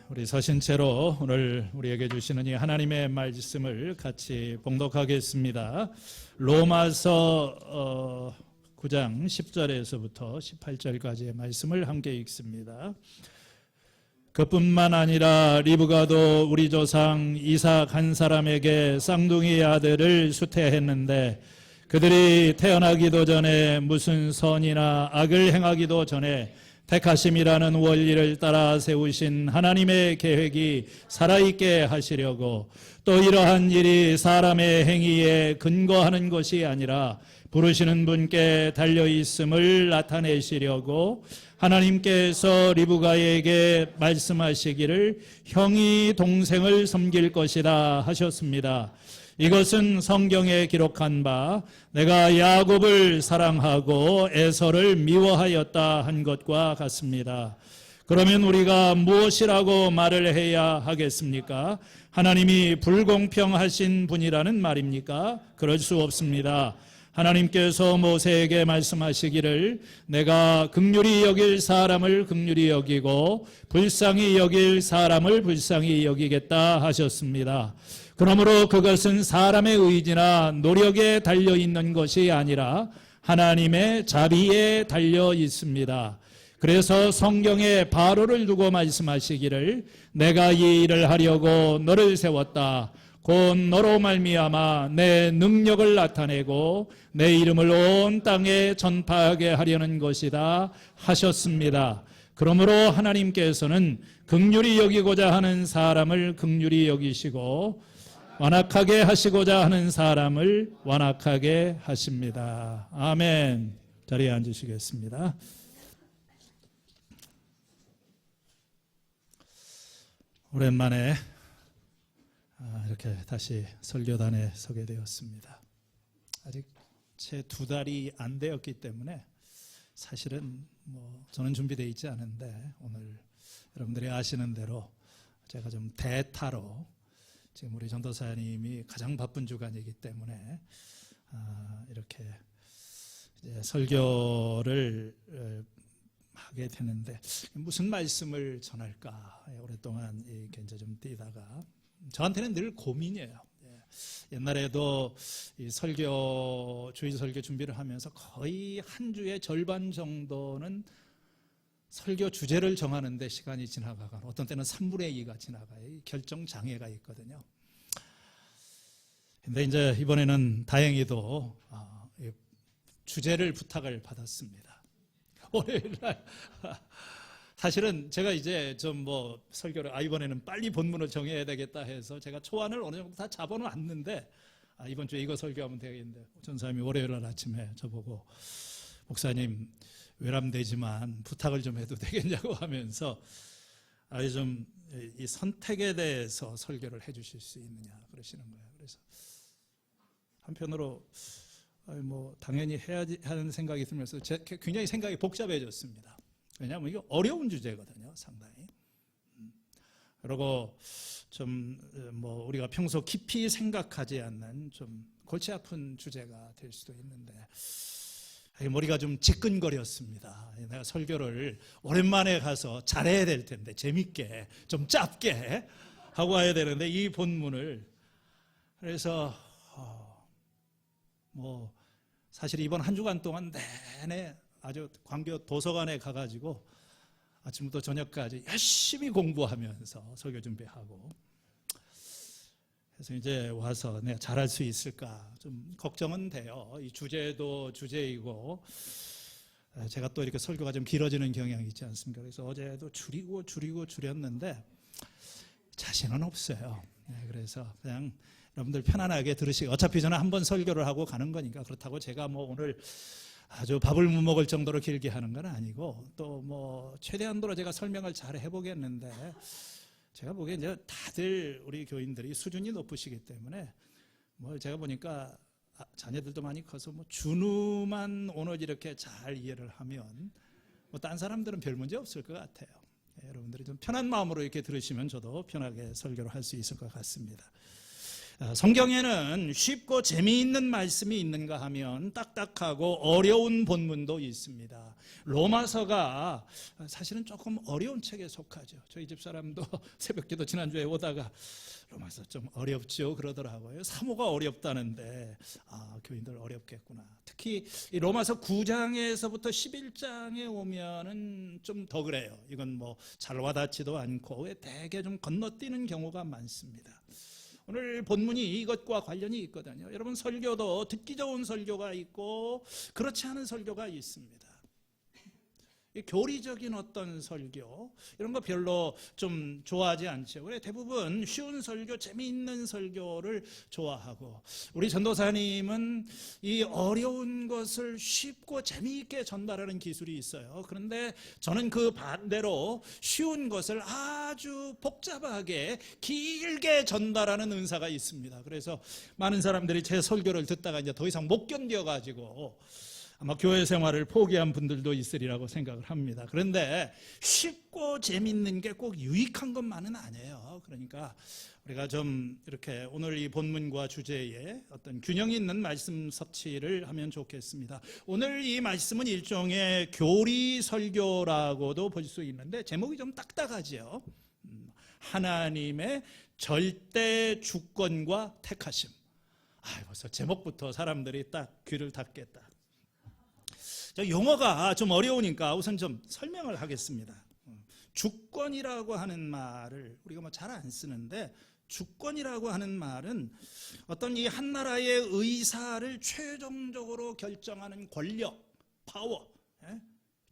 우리 서신체로 오늘 우리에게 주시는 이 하나님의 말씀을 같이 봉독하겠습니다. 로마서 9장 10절에서부터 18절까지의 말씀을 함께 읽습니다. 그뿐만 아니라 리브가도 우리 조상 이삭 한 사람에게 쌍둥이 아들을 수태했는데 그들이 태어나기도 전에 무슨 선이나 악을 행하기도 전에 택하심이라는 원리를 따라 세우신 하나님의 계획이 살아있게 하시려고 또 이러한 일이 사람의 행위에 근거하는 것이 아니라 부르시는 분께 달려있음을 나타내시려고 하나님께서 리브가에게 말씀하시기를 형이 동생을 섬길 것이다 하셨습니다. 이것은 성경에 기록한 바 내가 야곱을 사랑하고 에서를 미워하였다 한 것과 같습니다. 그러면 우리가 무엇이라고 말을 해야 하겠습니까? 하나님이 불공평하신 분이라는 말입니까? 그럴 수 없습니다. 하나님께서 모세에게 말씀하시기를 내가 긍휼히 여길 사람을 긍휼히 여기고 불쌍히 여길 사람을 불쌍히 여기겠다 하셨습니다. 그러므로 그것은 사람의 의지나 노력에 달려있는 것이 아니라 하나님의 자비에 달려 있습니다. 그래서 성경에 바로를 두고 말씀하시기를 내가 이 일을 하려고 너를 세웠다. 곧 너로 말미암아 내 능력을 나타내고 내 이름을 온 땅에 전파하게 하려는 것이다 하셨습니다. 그러므로 하나님께서는 긍휼히 여기고자 하는 사람을 긍휼히 여기시고 완악하게 하시고자 하는 사람을 완악하게 하십니다. 아멘. 자리에 앉으시겠습니다. 오랜만에 이렇게 다시 설교단에 서게 되었습니다. 아직 채 2달이 안 되었기 때문에 사실은 저는 준비되어 있지 않은데 오늘 여러분들이 아시는 대로 제가 좀 대타로 지금 우리 전도사님이 가장 바쁜 주간이기 때문에 이렇게 이제 설교를 하게 되는데 무슨 말씀을 전할까 오랫동안 이렇게 이제 좀 뛰다가 저한테는 늘 고민이에요. 옛날에도 이 주일 설교 준비를 하면서 거의 한 주의 절반 정도는 설교 주제를 정하는데 시간이 지나가고 어떤 때는 3분의 2가 지나가요. 결정 장애가 있거든요. 근데 이제 이번에는 다행히도 주제를 부탁을 받았습니다. 월요일날 사실은 제가 이제 좀 설교를 이번에는 빨리 본문을 정해야 되겠다 해서 제가 초안을 어느 정도 다 잡아놨는데 이번 주에 이거 설교하면 되겠는데 전사님이 월요일날 아침에 저보고 목사님 외람되지만 부탁을 좀 해도 되겠냐고 하면서 좀 이 선택에 대해서 설교를 해주실 수 있느냐 그러시는 거예요. 그래서 한편으로 당연히 해야지 하는 생각이 들면서 굉장히 생각이 복잡해졌습니다. 왜냐하면 이게 어려운 주제거든요, 상당히. 그리고 좀 우리가 평소 깊이 생각하지 않는 좀 골치 아픈 주제가 될 수도 있는데 머리가 좀 지끈거렸습니다. 내가 설교를 오랜만에 가서 잘해야 될 텐데 재밌게 좀 짧게 하고 와야 되는데 이 본문을 그래서 사실 이번 한 주간 동안 내내 아주 광교 도서관에 가가지고 아침부터 저녁까지 열심히 공부하면서 설교 준비하고 그래서 이제 와서 내가 잘할 수 있을까 좀 걱정은 돼요. 이 주제도 주제이고 제가 또 이렇게 설교가 좀 길어지는 경향이 있지 않습니까? 그래서 어제도 줄였는데 자신은 없어요. 그래서 그냥 여러분들 편안하게 들으시고 어차피 저는 한 번 설교를 하고 가는 거니까 그렇다고 제가 오늘 아주 밥을 못 먹을 정도로 길게 하는 건 아니고 또 최대한도로 제가 설명을 잘 해보겠는데 제가 보기엔 이제 다들 우리 교인들이 수준이 높으시기 때문에 제가 보니까 자녀들도 많이 커서 준우만 오늘 이렇게 잘 이해를 하면 딴 사람들은 별 문제 없을 것 같아요. 여러분들이 좀 편한 마음으로 이렇게 들으시면 저도 편하게 설교를 할 수 있을 것 같습니다. 성경에는 쉽고 재미있는 말씀이 있는가 하면 딱딱하고 어려운 본문도 있습니다. 로마서가 사실은 조금 어려운 책에 속하죠. 저희 집 사람도 새벽기도 지난주에 오다가 로마서 좀 어렵죠 그러더라고요. 사모가 어렵다는데 교인들 어렵겠구나. 특히 이 로마서 9장에서부터 11장에 오면은 좀 더 그래요. 이건 뭐 잘 와닿지도 않고 대개 좀 건너뛰는 경우가 많습니다. 오늘 본문이 이것과 관련이 있거든요. 여러분, 설교도 듣기 좋은 설교가 있고 그렇지 않은 설교가 있습니다. 교리적인 어떤 설교 이런 거 별로 좀 좋아하지 않죠. 그래 대부분 쉬운 설교, 재미있는 설교를 좋아하고, 우리 전도사님은 이 어려운 것을 쉽고 재미있게 전달하는 기술이 있어요. 그런데 저는 그 반대로 쉬운 것을 아주 복잡하게 길게 전달하는 은사가 있습니다. 그래서 많은 사람들이 제 설교를 듣다가 이제 더 이상 못 견뎌가지고 아마 교회 생활을 포기한 분들도 있으리라고 생각을 합니다. 그런데 쉽고 재밌는 게 꼭 유익한 것만은 아니에요. 그러니까 우리가 좀 이렇게 오늘 이 본문과 주제에 어떤 균형 있는 말씀 섭취를 하면 좋겠습니다. 오늘 이 말씀은 일종의 교리 설교라고도 볼 수 있는데 제목이 좀 딱딱하죠. 하나님의 절대 주권과 택하심. 벌써 제목부터 사람들이 딱 귀를 닫겠다. 용어가 좀 어려우니까 우선 좀 설명을 하겠습니다. 주권이라고 하는 말을 우리가 뭐 잘 안 쓰는데, 주권이라고 하는 말은 어떤 이 한 나라의 의사를 최종적으로 결정하는 권력, 파워,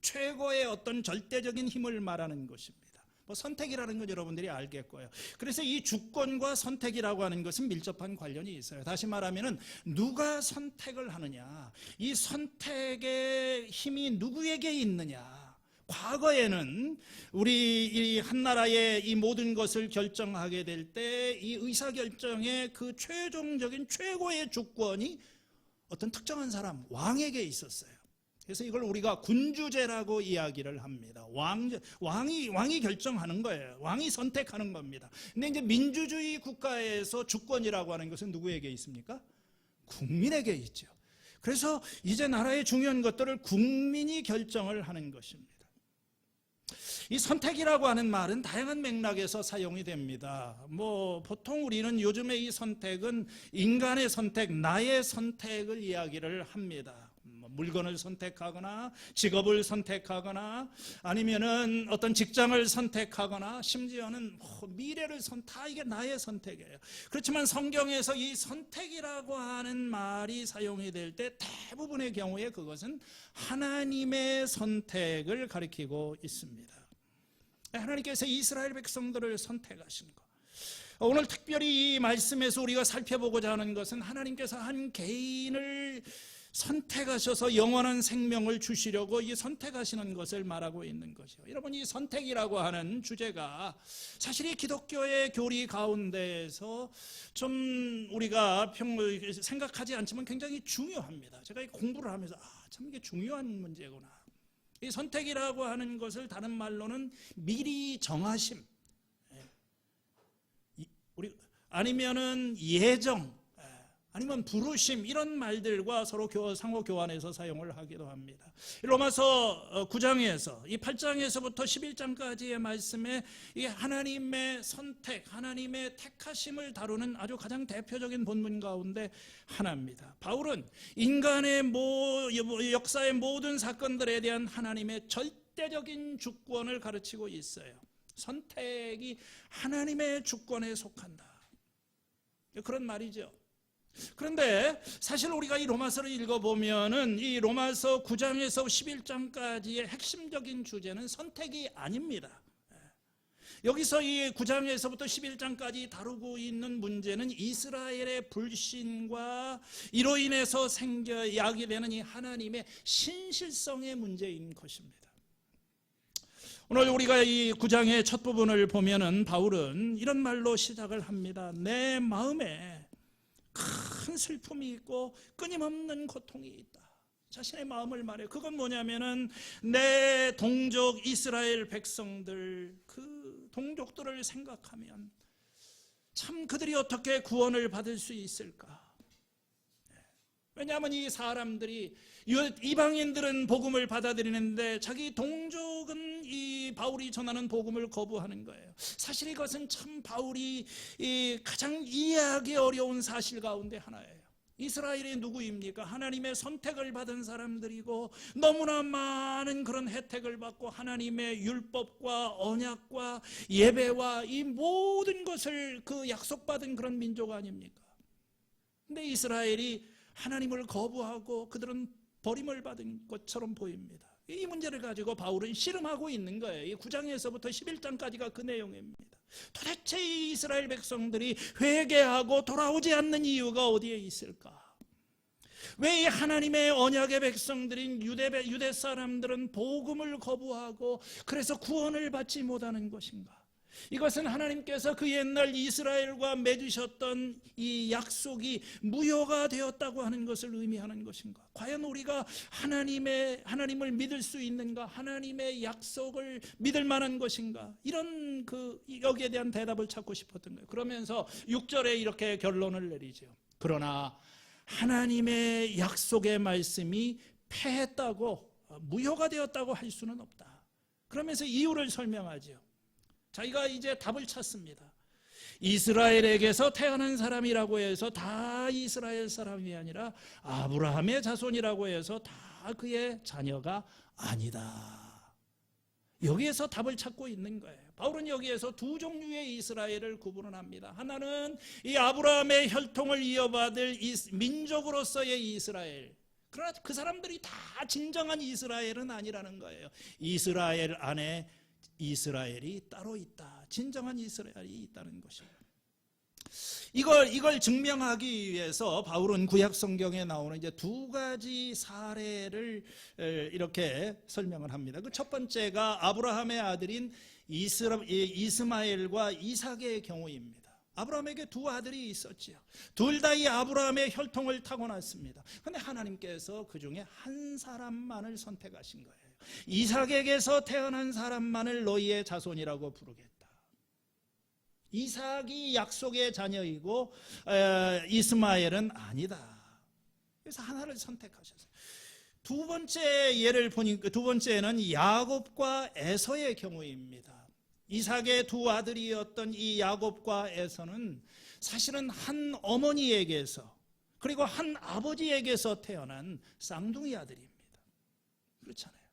최고의 어떤 절대적인 힘을 말하는 것입니다. 뭐 선택이라는 건 여러분들이 알겠고요. 그래서 이 주권과 선택이라고 하는 것은 밀접한 관련이 있어요. 다시 말하면은 누가 선택을 하느냐, 이 선택의 힘이 누구에게 있느냐. 과거에는 우리 이 한 나라의 이 모든 것을 결정하게 될 때 이 의사결정의 그 최종적인 최고의 주권이 어떤 특정한 사람, 왕에게 있었어요. 그래서 이걸 우리가 군주제라고 이야기를 합니다. 왕이 결정하는 거예요. 왕이 선택하는 겁니다. 근데 이제 민주주의 국가에서 주권이라고 하는 것은 누구에게 있습니까? 국민에게 있죠. 그래서 이제 나라의 중요한 것들을 국민이 결정을 하는 것입니다. 이 선택이라고 하는 말은 다양한 맥락에서 사용이 됩니다. 보통 우리는 요즘에 이 선택은 인간의 선택, 나의 선택을 이야기를 합니다. 물건을 선택하거나 직업을 선택하거나 아니면은 어떤 직장을 선택하거나 심지어는 미래를 다 이게 나의 선택이에요. 그렇지만 성경에서 이 선택이라고 하는 말이 사용이 될 때 대부분의 경우에 그것은 하나님의 선택을 가리키고 있습니다. 하나님께서 이스라엘 백성들을 선택하신 것. 오늘 특별히 이 말씀에서 우리가 살펴보고자 하는 것은 하나님께서 한 개인을 선택하셔서 영원한 생명을 주시려고 이 선택하시는 것을 말하고 있는 것이요. 여러분, 이 선택이라고 하는 주제가 사실 이 기독교의 교리 가운데에서 좀 우리가 생각하지 않지만 굉장히 중요합니다. 제가 이 공부를 하면서 참 이게 중요한 문제구나. 이 선택이라고 하는 것을 다른 말로는 미리 정하심, 아니면은 예정, 아니면 부르심, 이런 말들과 서로 상호 교환해서 사용을 하기도 합니다. 로마서 9장에서 이 8장에서부터 11장까지의 말씀에 이 하나님의 선택, 하나님의 택하심을 다루는 아주 가장 대표적인 본문 가운데 하나입니다. 바울은 인간의 역사의 모든 사건들에 대한 하나님의 절대적인 주권을 가르치고 있어요. 선택이 하나님의 주권에 속한다. 그런 말이죠. 그런데 사실 우리가 이 로마서를 읽어보면은 이 로마서 9장에서 11장까지의 핵심적인 주제는 선택이 아닙니다. 여기서 이 9장에서부터 11장까지 다루고 있는 문제는 이스라엘의 불신과 이로 인해서 야기되는 이 하나님의 신실성의 문제인 것입니다. 오늘 우리가 이 9장의 첫 부분을 보면은 바울은 이런 말로 시작을 합니다. 내 마음에 큰 슬픔이 있고 끊임없는 고통이 있다. 자신의 마음을 말해요. 그건 뭐냐면은 내 동족 이스라엘 백성들, 그 동족들을 생각하면 참 그들이 어떻게 구원을 받을 수 있을까? 왜냐하면 이 사람들이, 이방인들은 복음을 받아들이는데 자기 동족은 이 바울이 전하는 복음을 거부하는 거예요. 사실 이것은 참 바울이 가장 이해하기 어려운 사실 가운데 하나예요. 이스라엘이 누구입니까? 하나님의 선택을 받은 사람들이고 너무나 많은 그런 혜택을 받고 하나님의 율법과 언약과 예배와 이 모든 것을 그 약속받은 그런 민족 아닙니까? 근데 이스라엘이 하나님을 거부하고 그들은 버림을 받은 것처럼 보입니다. 이 문제를 가지고 바울은 씨름하고 있는 거예요. 이 9장에서부터 11장까지가 그 내용입니다. 도대체 이 이스라엘 백성들이 회개하고 돌아오지 않는 이유가 어디에 있을까? 왜 이 하나님의 언약의 백성들인 유대 사람들은 복음을 거부하고 그래서 구원을 받지 못하는 것인가? 이것은 하나님께서 그 옛날 이스라엘과 맺으셨던 이 약속이 무효가 되었다고 하는 것을 의미하는 것인가? 과연 우리가 하나님을 믿을 수 있는가? 하나님의 약속을 믿을 만한 것인가? 이런 여기에 대한 대답을 찾고 싶었던 거예요. 그러면서 6절에 이렇게 결론을 내리죠. 그러나 하나님의 약속의 말씀이 패했다고, 무효가 되었다고 할 수는 없다. 그러면서 이유를 설명하죠. 자기가 이제 답을 찾습니다. 이스라엘에게서 태어난 사람이라고 해서 다 이스라엘 사람이 아니라 아브라함의 자손이라고 해서 다 그의 자녀가 아니다. 여기에서 답을 찾고 있는 거예요. 바울은 여기에서 두 종류의 이스라엘을 구분을 합니다. 하나는 이 아브라함의 혈통을 이어받을 민족으로서의 이스라엘. 그러나 그 사람들이 다 진정한 이스라엘은 아니라는 거예요. 이스라엘 안에 이스라엘이 따로 있다. 진정한 이스라엘이 있다는 것입니다. 이걸 증명하기 위해서 바울은 구약 성경에 나오는 이제 두 가지 사례를 이렇게 설명을 합니다. 그 첫 번째가 아브라함의 아들인 이스마엘과 이삭의 경우입니다. 아브라함에게 두 아들이 있었지요. 둘 다 이 아브라함의 혈통을 타고났습니다. 그런데 하나님께서 그 중에 한 사람만을 선택하신 거예요. 이삭에게서 태어난 사람만을 너희의 자손이라고 부르겠다. 이삭이 약속의 자녀이고 이스마엘은 아니다. 그래서 하나를 선택하셨어요. 두 번째 예를 보니까 두 번째는 야곱과 에서의 경우입니다. 이삭의 두 아들이었던 이 야곱과 에서는 사실은 한 어머니에게서 그리고 한 아버지에게서 태어난 쌍둥이 아들입니다. 그렇잖아요.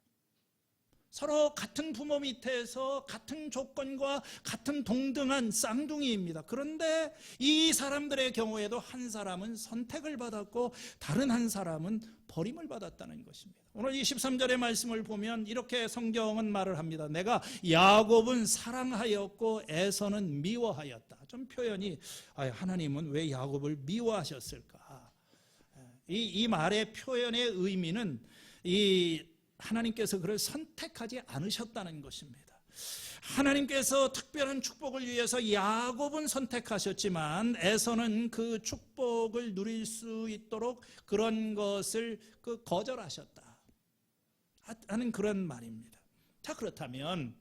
서로 같은 부모 밑에서 같은 조건과 같은 동등한 쌍둥이입니다. 그런데 이 사람들의 경우에도 한 사람은 선택을 받았고 다른 한 사람은 버림을 받았다는 것입니다. 오늘 23절의 말씀을 보면 이렇게 성경은 말을 합니다. 내가 야곱은 사랑하였고 에서는 미워하였다. 좀 표현이 하나님은 왜 야곱을 미워하셨을까? 이 말의 표현의 의미는 하나님께서 그를 선택하지 않으셨다는 것입니다. 하나님께서 특별한 축복을 위해서 야곱은 선택하셨지만 에서는 그 축복을 누릴 수 있도록 그런 것을 거절하셨다 하는 그런 말입니다. 자, 그렇다면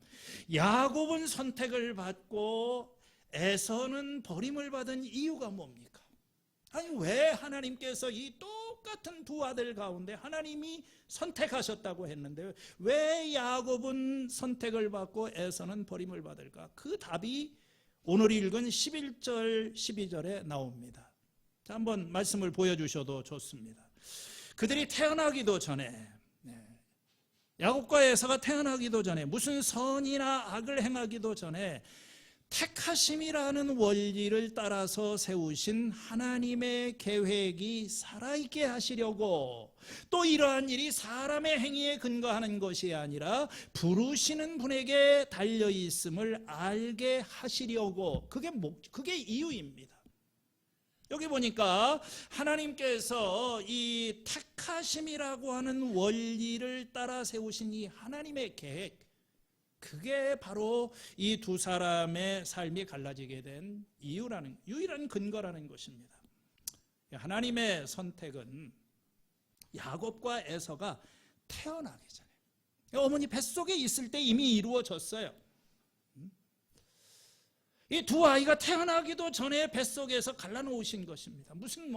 야곱은 선택을 받고 에서는 버림을 받은 이유가 뭡니까? 아니, 왜 하나님께서 이 똑같은 두 아들 가운데 하나님이 선택하셨다고 했는데 왜 야곱은 선택을 받고 에서는 버림을 받을까? 그 답이 오늘 읽은 11절 12절에 나옵니다. 자, 한번 말씀을 보여주셔도 좋습니다. 그들이 태어나기도 전에 야곱과 에서가 태어나기도 전에 무슨 선이나 악을 행하기도 전에 택하심이라는 원리를 따라서 세우신 하나님의 계획이 살아있게 하시려고 또 이러한 일이 사람의 행위에 근거하는 것이 아니라 부르시는 분에게 달려있음을 알게 하시려고 그게 이유입니다. 여기 보니까 하나님께서 이 택하심이라고 하는 원리를 따라 세우신 이 하나님의 계획, 그게 바로 이 두 사람의 삶이 갈라지게 된 유일한 근거라는 것입니다. 하나님의 선택은 야곱과 에서가 태어나기 전에 어머니 뱃속에 있을 때 이미 이루어졌어요. 이 두 아이가 태어나기도 전에 뱃속에서 갈라놓으신 것입니다. 무슨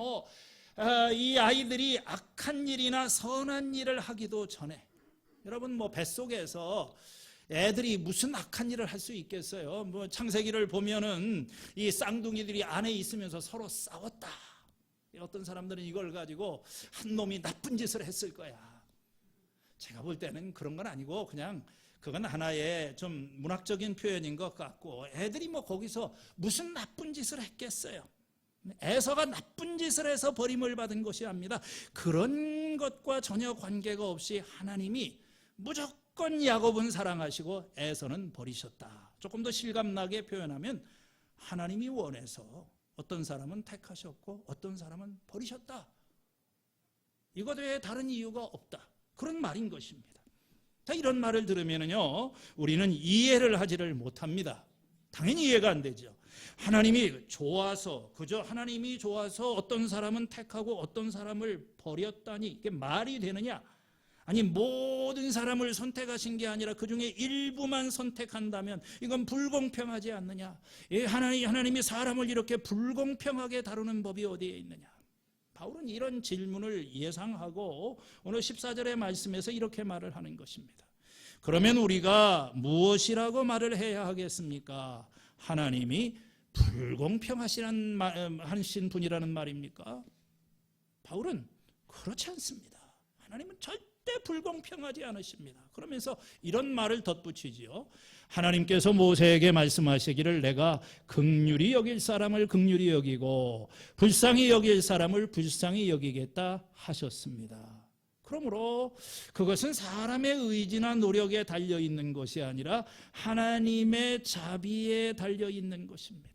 이 아이들이 악한 일이나 선한 일을 하기도 전에, 여러분 뱃속에서 애들이 무슨 악한 일을 할 수 있겠어요? 창세기를 보면은 이 쌍둥이들이 안에 있으면서 서로 싸웠다. 어떤 사람들은 이걸 가지고 한 놈이 나쁜 짓을 했을 거야. 제가 볼 때는 그런 건 아니고 그냥 그건 하나의 좀 문학적인 표현인 것 같고, 애들이 거기서 무슨 나쁜 짓을 했겠어요? 에서가 나쁜 짓을 해서 버림을 받은 것이 아닙니다. 그런 것과 전혀 관계가 없이 하나님이 무조건 야곱은 사랑하시고 에서는 버리셨다. 조금 더 실감나게 표현하면 하나님이 원해서 어떤 사람은 택하셨고 어떤 사람은 버리셨다. 이것 외에 다른 이유가 없다. 그런 말인 것입니다. 자, 이런 말을 들으면요, 우리는 이해를 하지를 못합니다. 당연히 이해가 안 되죠. 하나님이 좋아서, 그저 하나님이 좋아서 어떤 사람은 택하고 어떤 사람을 버렸다니 이게 말이 되느냐? 아니, 모든 사람을 선택하신 게 아니라 그 중에 일부만 선택한다면 이건 불공평하지 않느냐? 하나님이 사람을 이렇게 불공평하게 다루는 법이 어디에 있느냐? 바울은 이런 질문을 예상하고 오늘 14절의 말씀에서 이렇게 말을 하는 것입니다. 그러면 우리가 무엇이라고 말을 해야 하겠습니까? 하나님이 불공평하신 분이라는 말입니까? 바울은 그렇지 않습니다. 하나님은 절대 불공평하지 않으십니다. 그러면서 이런 말을 덧붙이지요. 하나님께서 모세에게 말씀하시기를 내가 긍휼히 여길 사람을 긍휼히 여기고 불쌍히 여길 사람을 불쌍히 여기겠다 하셨습니다. 그러므로 그것은 사람의 의지나 노력에 달려있는 것이 아니라 하나님의 자비에 달려있는 것입니다.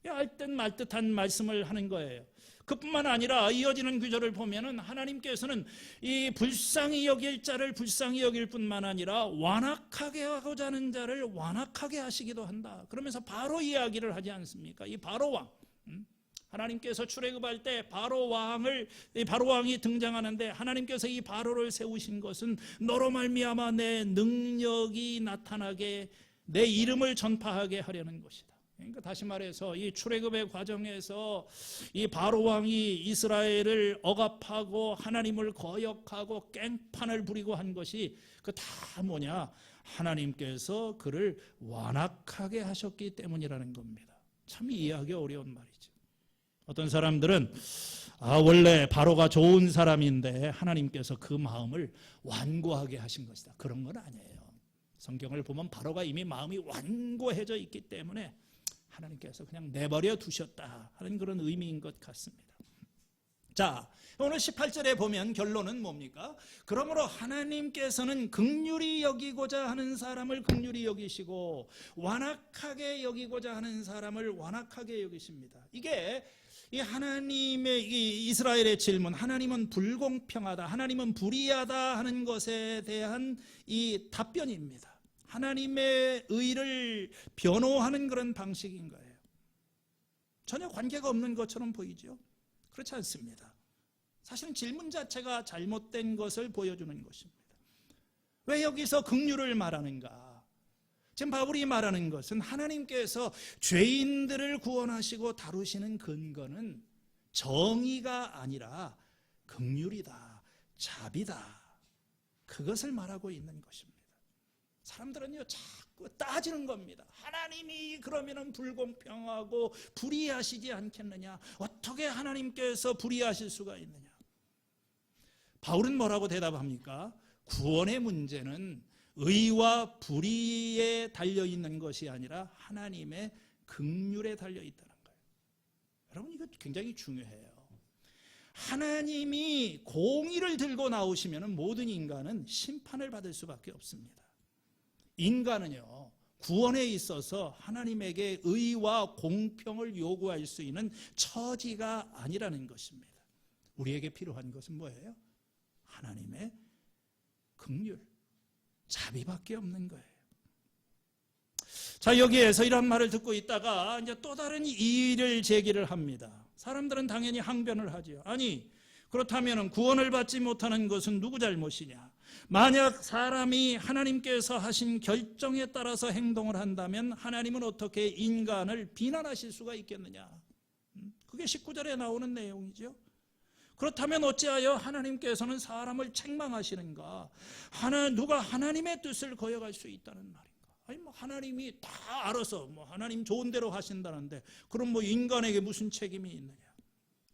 알듯 말듯한 말씀을 하는 거예요. 그뿐만 아니라 이어지는 구절을 보면은 하나님께서는 이 불쌍히 여길 자를 불쌍히 여길 뿐만 아니라 완악하게 하고자 하는 자를 완악하게 하시기도 한다. 그러면서 바로 이야기를 하지 않습니까? 이 바로 왕. 하나님께서 출애굽할 때 바로 왕이 등장하는데 하나님께서 이 바로를 세우신 것은 너로 말미암아 내 능력이 나타나게 내 이름을 전파하게 하려는 것이다. 그러니까 다시 말해서 이 출애굽의 과정에서 이 바로 왕이 이스라엘을 억압하고 하나님을 거역하고 깽판을 부리고 한 것이 그 다 뭐냐? 하나님께서 그를 완악하게 하셨기 때문이라는 겁니다. 참 이해하기 어려운 말이죠. 어떤 사람들은 원래 바로가 좋은 사람인데 하나님께서 그 마음을 완고하게 하신 것이다. 그런 건 아니에요. 성경을 보면 바로가 이미 마음이 완고해져 있기 때문에 하나님께서 그냥 내버려 두셨다 하는 그런 의미인 것 같습니다. 자, 오늘 18절에 보면 결론은 뭡니까? 그러므로 하나님께서는 긍휼히 여기고자 하는 사람을 긍휼히 여기시고 완악하게 여기고자 하는 사람을 완악하게 여기십니다. 이게 이 하나님의 이 이스라엘의 질문, 하나님은 불공평하다, 하나님은 불의하다 하는 것에 대한 이 답변입니다. 하나님의 의를 변호하는 그런 방식인 거예요. 전혀 관계가 없는 것처럼 보이죠? 그렇지 않습니다. 사실은 질문 자체가 잘못된 것을 보여주는 것입니다. 왜 여기서 긍휼을 말하는가? 지금 바울이 말하는 것은 하나님께서 죄인들을 구원하시고 다루시는 근거는 정의가 아니라 긍휼이다, 자비다. 그것을 말하고 있는 것입니다. 사람들은요 자꾸 따지는 겁니다. 하나님이 그러면은 불공평하고 불의하시지 않겠느냐? 어떻게 하나님께서 불의하실 수가 있느냐? 바울은 뭐라고 대답합니까? 구원의 문제는 의와 불의에 달려있는 것이 아니라 하나님의 긍휼에 달려있다는 거예요. 여러분 이거 굉장히 중요해요. 하나님이 공의를 들고 나오시면 모든 인간은 심판을 받을 수밖에 없습니다. 인간은요 구원에 있어서 하나님에게 의와 공평을 요구할 수 있는 처지가 아니라는 것입니다. 우리에게 필요한 것은 뭐예요? 하나님의 긍휼, 자비밖에 없는 거예요. 자, 여기에서 이런 말을 듣고 있다가 이제 또 다른 이의를 제기를 합니다. 사람들은 당연히 항변을 하죠. 아니, 그렇다면 구원을 받지 못하는 것은 누구 잘못이냐? 만약 사람이 하나님께서 하신 결정에 따라서 행동을 한다면 하나님은 어떻게 인간을 비난하실 수가 있겠느냐? 그게 19절에 나오는 내용이죠. 그렇다면 어찌하여 하나님께서는 사람을 책망하시는가? 누가 하나님의 뜻을 거역할 수 있다는 말인가? 아니 뭐 하나님이 다 알아서 뭐 하나님 좋은 대로 하신다는데 그럼 뭐 인간에게 무슨 책임이 있느냐?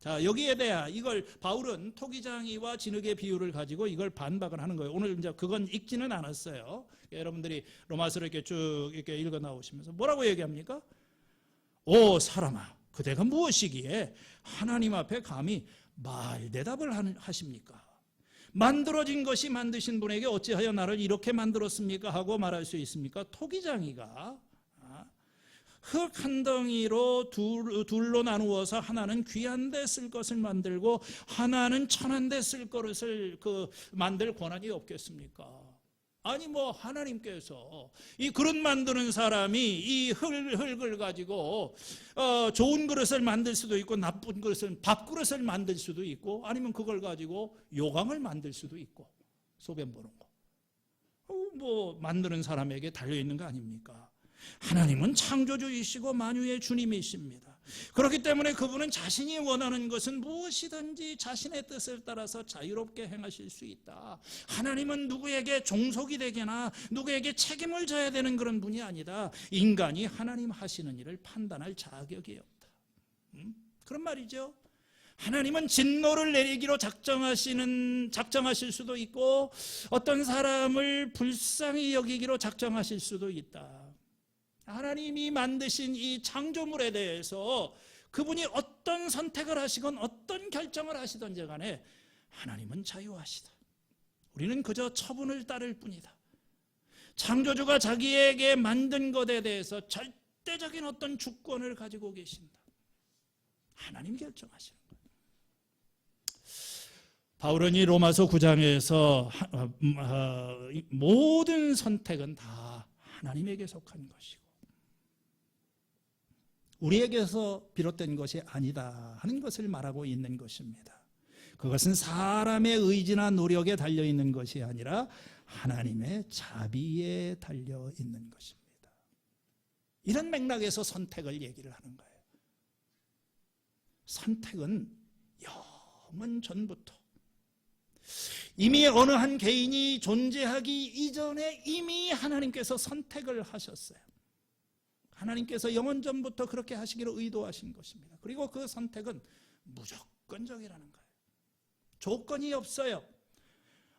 자, 여기에 대해 이걸 바울은 토기장이와 진흙의 비유를 가지고 이걸 반박을 하는 거예요. 오늘 이제 그건 읽지는 않았어요. 여러분들이 로마서를 이렇게 쭉 이렇게 읽어 나오시면서 뭐라고 얘기합니까? 오 사람아, 그대가 무엇이기에 하나님 앞에 감히 말대답을 하십니까? 만들어진 것이 만드신 분에게 어찌하여 나를 이렇게 만들었습니까? 하고 말할 수 있습니까? 토기장이가 흙 한 덩이로 둘로 나누어서 하나는 귀한 데 쓸 것을 만들고 하나는 천한 데 쓸 것을 만들 권한이 없겠습니까? 아니 뭐 하나님께서 이 그릇 만드는 사람이 이 흙을 가지고 좋은 그릇을 만들 수도 있고 나쁜 그릇을 밥그릇을 만들 수도 있고 아니면 그걸 가지고 요강을 만들 수도 있고 소변 보는 거 뭐 만드는 사람에게 달려있는 거 아닙니까? 하나님은 창조주이시고 만유의 주님이십니다. 그렇기 때문에 그분은 자신이 원하는 것은 무엇이든지 자신의 뜻을 따라서 자유롭게 행하실 수 있다. 하나님은 누구에게 종속이 되거나 누구에게 책임을 져야 되는 그런 분이 아니다. 인간이 하나님 하시는 일을 판단할 자격이 없다. 그런 말이죠. 하나님은 진노를 내리기로 작정하실 수도 있고 어떤 사람을 불쌍히 여기기로 작정하실 수도 있다. 하나님이 만드신 이 창조물에 대해서 그분이 어떤 선택을 하시건 어떤 결정을 하시든지 간에 하나님은 자유하시다. 우리는 그저 처분을 따를 뿐이다. 창조주가 자기에게 만든 것에 대해서 절대적인 어떤 주권을 가지고 계신다. 하나님 결정하시는 거예요. 바울은 이 로마서 9장에서 모든 선택은 다 하나님에게 속한 것이고 우리에게서 비롯된 것이 아니다 하는 것을 말하고 있는 것입니다. 그것은 사람의 의지나 노력에 달려있는 것이 아니라 하나님의 자비에 달려있는 것입니다. 이런 맥락에서 선택을 얘기를 하는 거예요. 선택은 영원 전부터 이미 어느 한 개인이 존재하기 이전에 이미 하나님께서 선택을 하셨어요. 하나님께서 영원 전부터 그렇게 하시기로 의도하신 것입니다. 그리고 그 선택은 무조건적이라는 거예요. 조건이 없어요.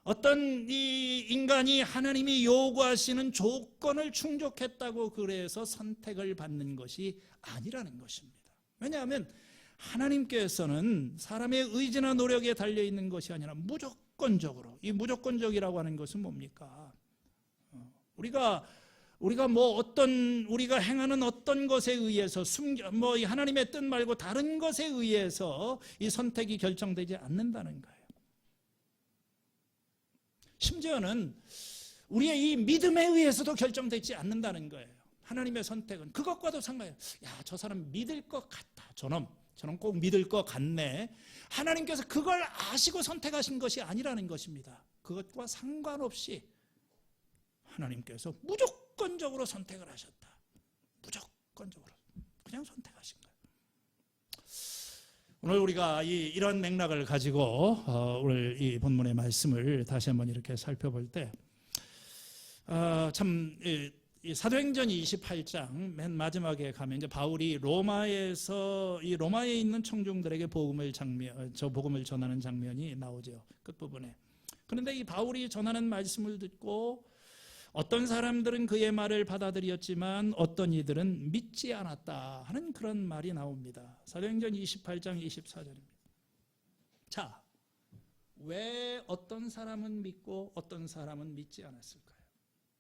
어떤 이 인간이 하나님이 요구하시는 조건을 충족했다고 그래서 선택을 받는 것이 아니라는 것입니다. 왜냐하면 하나님께서는 사람의 의지나 노력에 달려있는 것이 아니라 무조건적으로, 이 무조건적이라고 하는 것은 뭡니까? 우리가 우리가 행하는 어떤 것에 의해서 하나님의 뜻 말고 다른 것에 의해서 이 선택이 결정되지 않는다는 거예요. 심지어는 우리의 이 믿음에 의해서도 결정되지 않는다는 거예요. 하나님의 선택은 그것과도 상관해요. 야, 저 사람 믿을 것 같다. 저놈 꼭 믿을 것 같네. 하나님께서 그걸 아시고 선택하신 것이 아니라는 것입니다. 그것과 상관없이 하나님께서 무조건적으로 선택을 하셨다. 무조건적으로 그냥 선택하신 거예요. 오늘 우리가 이런 맥락을 가지고 오늘 이 본문의 말씀을 다시 한번 이렇게 살펴볼 때 참 사도행전 28장 맨 마지막에 가면 이제 바울이 로마에서 이 로마에 있는 청중들에게 복음을 전하는 장면이 나오죠. 끝부분에. 그런데 이 바울이 전하는 말씀을 듣고 어떤 사람들은 그의 말을 받아들였지만 어떤 이들은 믿지 않았다 하는 그런 말이 나옵니다. 사도행전 28장 24절입니다. 자, 왜 어떤 사람은 믿고 어떤 사람은 믿지 않았을까요?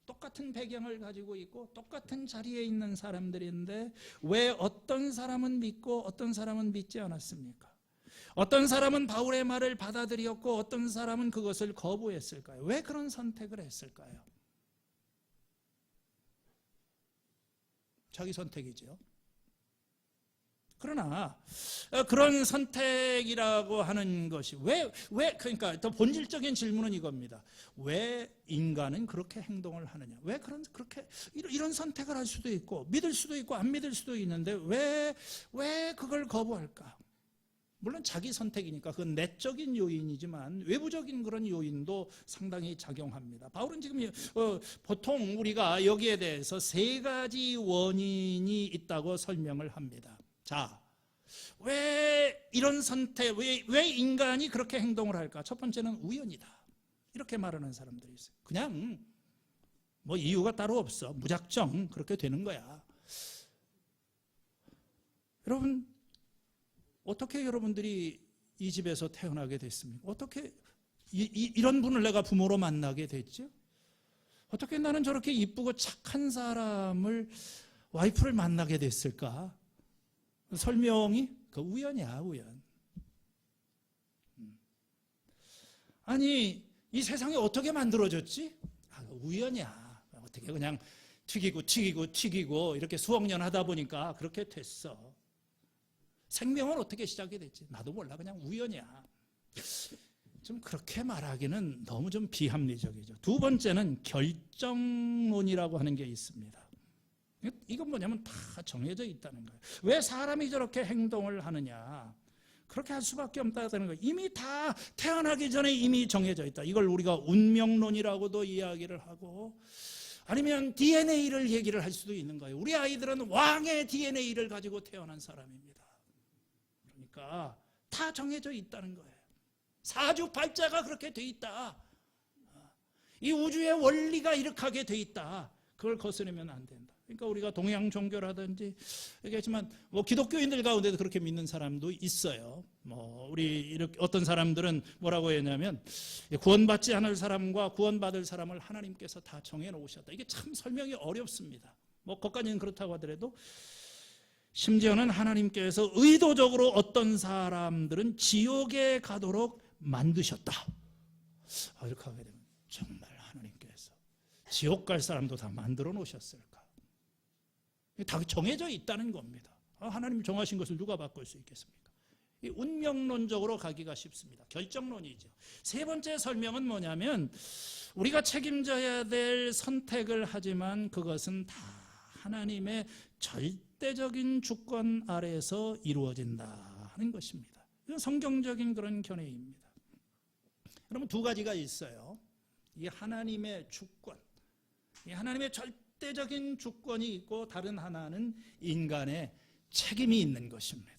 똑같은 배경을 가지고 있고 똑같은 자리에 있는 사람들인데 왜 어떤 사람은 믿고 어떤 사람은 믿지 않았습니까? 어떤 사람은 바울의 말을 받아들였고 어떤 사람은 그것을 거부했을까요? 왜 그런 선택을 했을까요? 자기 선택이죠. 그러나 그런 선택이라고 하는 것이 그러니까 더 본질적인 질문은 이겁니다. 왜 인간은 그렇게 행동을 하느냐? 왜 그렇게 이런 선택을 할 수도 있고 믿을 수도 있고 안 믿을 수도 있는데 왜 그걸 거부할까? 물론 자기 선택이니까 그건 내적인 요인이지만 외부적인 그런 요인도 상당히 작용합니다. 바울은 지금 보통 우리가 여기에 대해서 세 가지 원인이 있다고 설명을 합니다. 자, 왜 이런 선택, 왜 인간이 그렇게 행동을 할까? 첫 번째는 우연이다. 이렇게 말하는 사람들이 있어요. 그냥 뭐 이유가 따로 없어. 무작정 그렇게 되는 거야. 여러분, 어떻게 여러분들이 이 집에서 태어나게 됐습니까? 어떻게 이런 분을 내가 부모로 만나게 됐죠? 어떻게 나는 저렇게 이쁘고 착한 사람을 와이프를 만나게 됐을까? 설명이 그 우연이야, 우연. 아니, 이 세상이 어떻게 만들어졌지? 우연이야. 어떻게 그냥 튀기고 이렇게 수억 년 하다 보니까 그렇게 됐어. 생명은 어떻게 시작이 됐지? 나도 몰라. 그냥 우연이야. 좀 그렇게 말하기는 너무 좀 비합리적이죠. 두 번째는 결정론이라고 하는 게 있습니다. 이건 뭐냐면 다 정해져 있다는 거예요. 왜 사람이 저렇게 행동을 하느냐? 그렇게 할 수밖에 없다는 거예요. 이미 다 태어나기 전에 이미 정해져 있다. 이걸 우리가 운명론이라고도 이야기를 하고 아니면 DNA를 얘기를 할 수도 있는 거예요. 우리 아이들은 왕의 DNA를 가지고 태어난 사람입니다. 그러니까 다 정해져 있다는 거예요. 사주팔자가 그렇게 돼 있다. 이 우주의 원리가 이렇게 하게 돼 있다. 그걸 거스르면 안 된다. 그러니까 우리가 동양 종교라든지 얘기하지만 뭐 기독교인들 가운데도 그렇게 믿는 사람도 있어요. 뭐 우리 이렇게 어떤 사람들은 뭐라고 했냐면 구원받지 않을 사람과 구원받을 사람을 하나님께서 다 정해 놓으셨다. 이게 참 설명이 어렵습니다. 뭐 거기까지는 그렇다고 하더라도 심지어는 하나님께서 의도적으로 어떤 사람들은 지옥에 가도록 만드셨다. 이렇게 하게 되면 정말 하나님께서 지옥 갈 사람도 다 만들어 놓으셨을까? 다 정해져 있다는 겁니다. 하나님 정하신 것을 누가 바꿀 수 있겠습니까? 이 운명론적으로 가기가 쉽습니다. 결정론이죠. 세 번째 설명은 뭐냐면 우리가 책임져야 될 선택을 하지만 그것은 다 하나님의 절대적인 주권 아래에서 이루어진다 하는 것입니다. 이건 성경적인 그런 견해입니다. 여러분 두 가지가 있어요. 이 하나님의 주권, 이 하나님의 절대적인 주권이 있고 다른 하나는 인간의 책임이 있는 것입니다.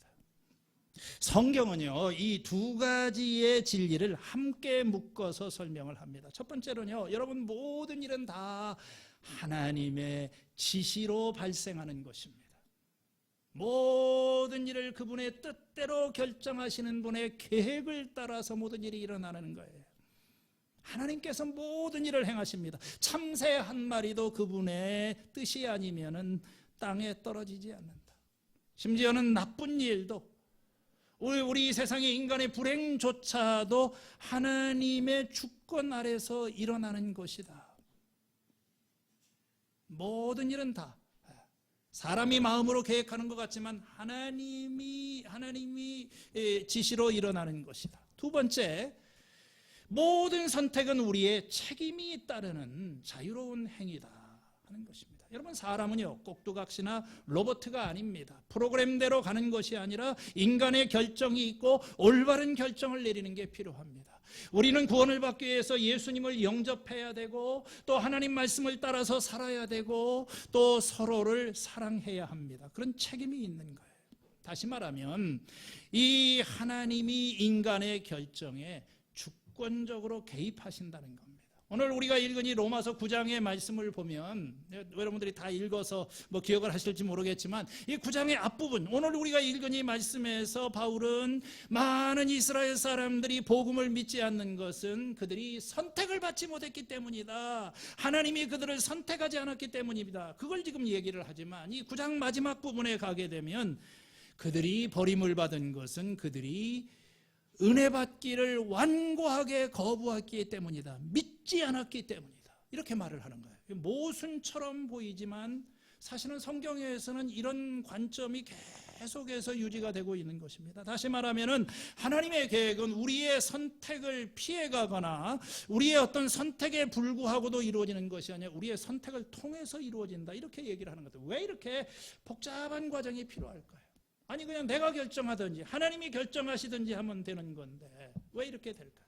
성경은요, 이 두 가지의 진리를 함께 묶어서 설명을 합니다. 첫 번째로는요, 여러분 모든 일은 다 하나님의 지시로 발생하는 것입니다. 모든 일을 그분의 뜻대로 결정하시는 분의 계획을 따라서 모든 일이 일어나는 거예요. 하나님께서 모든 일을 행하십니다. 참새 한 마리도 그분의 뜻이 아니면은 땅에 떨어지지 않는다. 심지어는 나쁜 일도 우리 세상의 인간의 불행조차도 하나님의 주권 아래서 일어나는 것이다. 모든 일은 다 사람이 마음으로 계획하는 것 같지만 하나님이 지시로 일어나는 것이다. 두 번째, 모든 선택은 우리의 책임이 따르는 자유로운 행위다 하는 것입니다. 여러분 사람은요 꼭두각시나 로봇가 아닙니다. 프로그램대로 가는 것이 아니라 인간의 결정이 있고 올바른 결정을 내리는 게 필요합니다. 우리는 구원을 받기 위해서 예수님을 영접해야 되고 또 하나님 말씀을 따라서 살아야 되고 또 서로를 사랑해야 합니다. 그런 책임이 있는 거예요. 다시 말하면 이 하나님이 인간의 결정에 주권적으로 개입하신다는 겁니다. 오늘 우리가 읽은 이 로마서 9장의 말씀을 보면 여러분들이 다 읽어서 뭐 기억을 하실지 모르겠지만 이 9장의 앞부분 오늘 우리가 읽은 이 말씀에서 바울은 많은 이스라엘 사람들이 복음을 믿지 않는 것은 그들이 선택을 받지 못했기 때문이다. 하나님이 그들을 선택하지 않았기 때문입니다. 그걸 지금 얘기를 하지만 이 9장 마지막 부분에 가게 되면 그들이 버림을 받은 것은 그들이 은혜 받기를 완고하게 거부했기 때문이다. 믿지 않았기 때문이다. 이렇게 말을 하는 거예요. 모순처럼 보이지만 사실은 성경에서는 이런 관점이 계속해서 유지가 되고 있는 것입니다. 다시 말하면은 하나님의 계획은 우리의 선택을 피해가거나 우리의 어떤 선택에 불구하고도 이루어지는 것이 아니라 우리의 선택을 통해서 이루어진다, 이렇게 얘기를 하는 것들. 왜 이렇게 복잡한 과정이 필요할까요? 아니 그냥 내가 결정하든지 하나님이 결정하시든지 하면 되는 건데 왜 이렇게 될까요?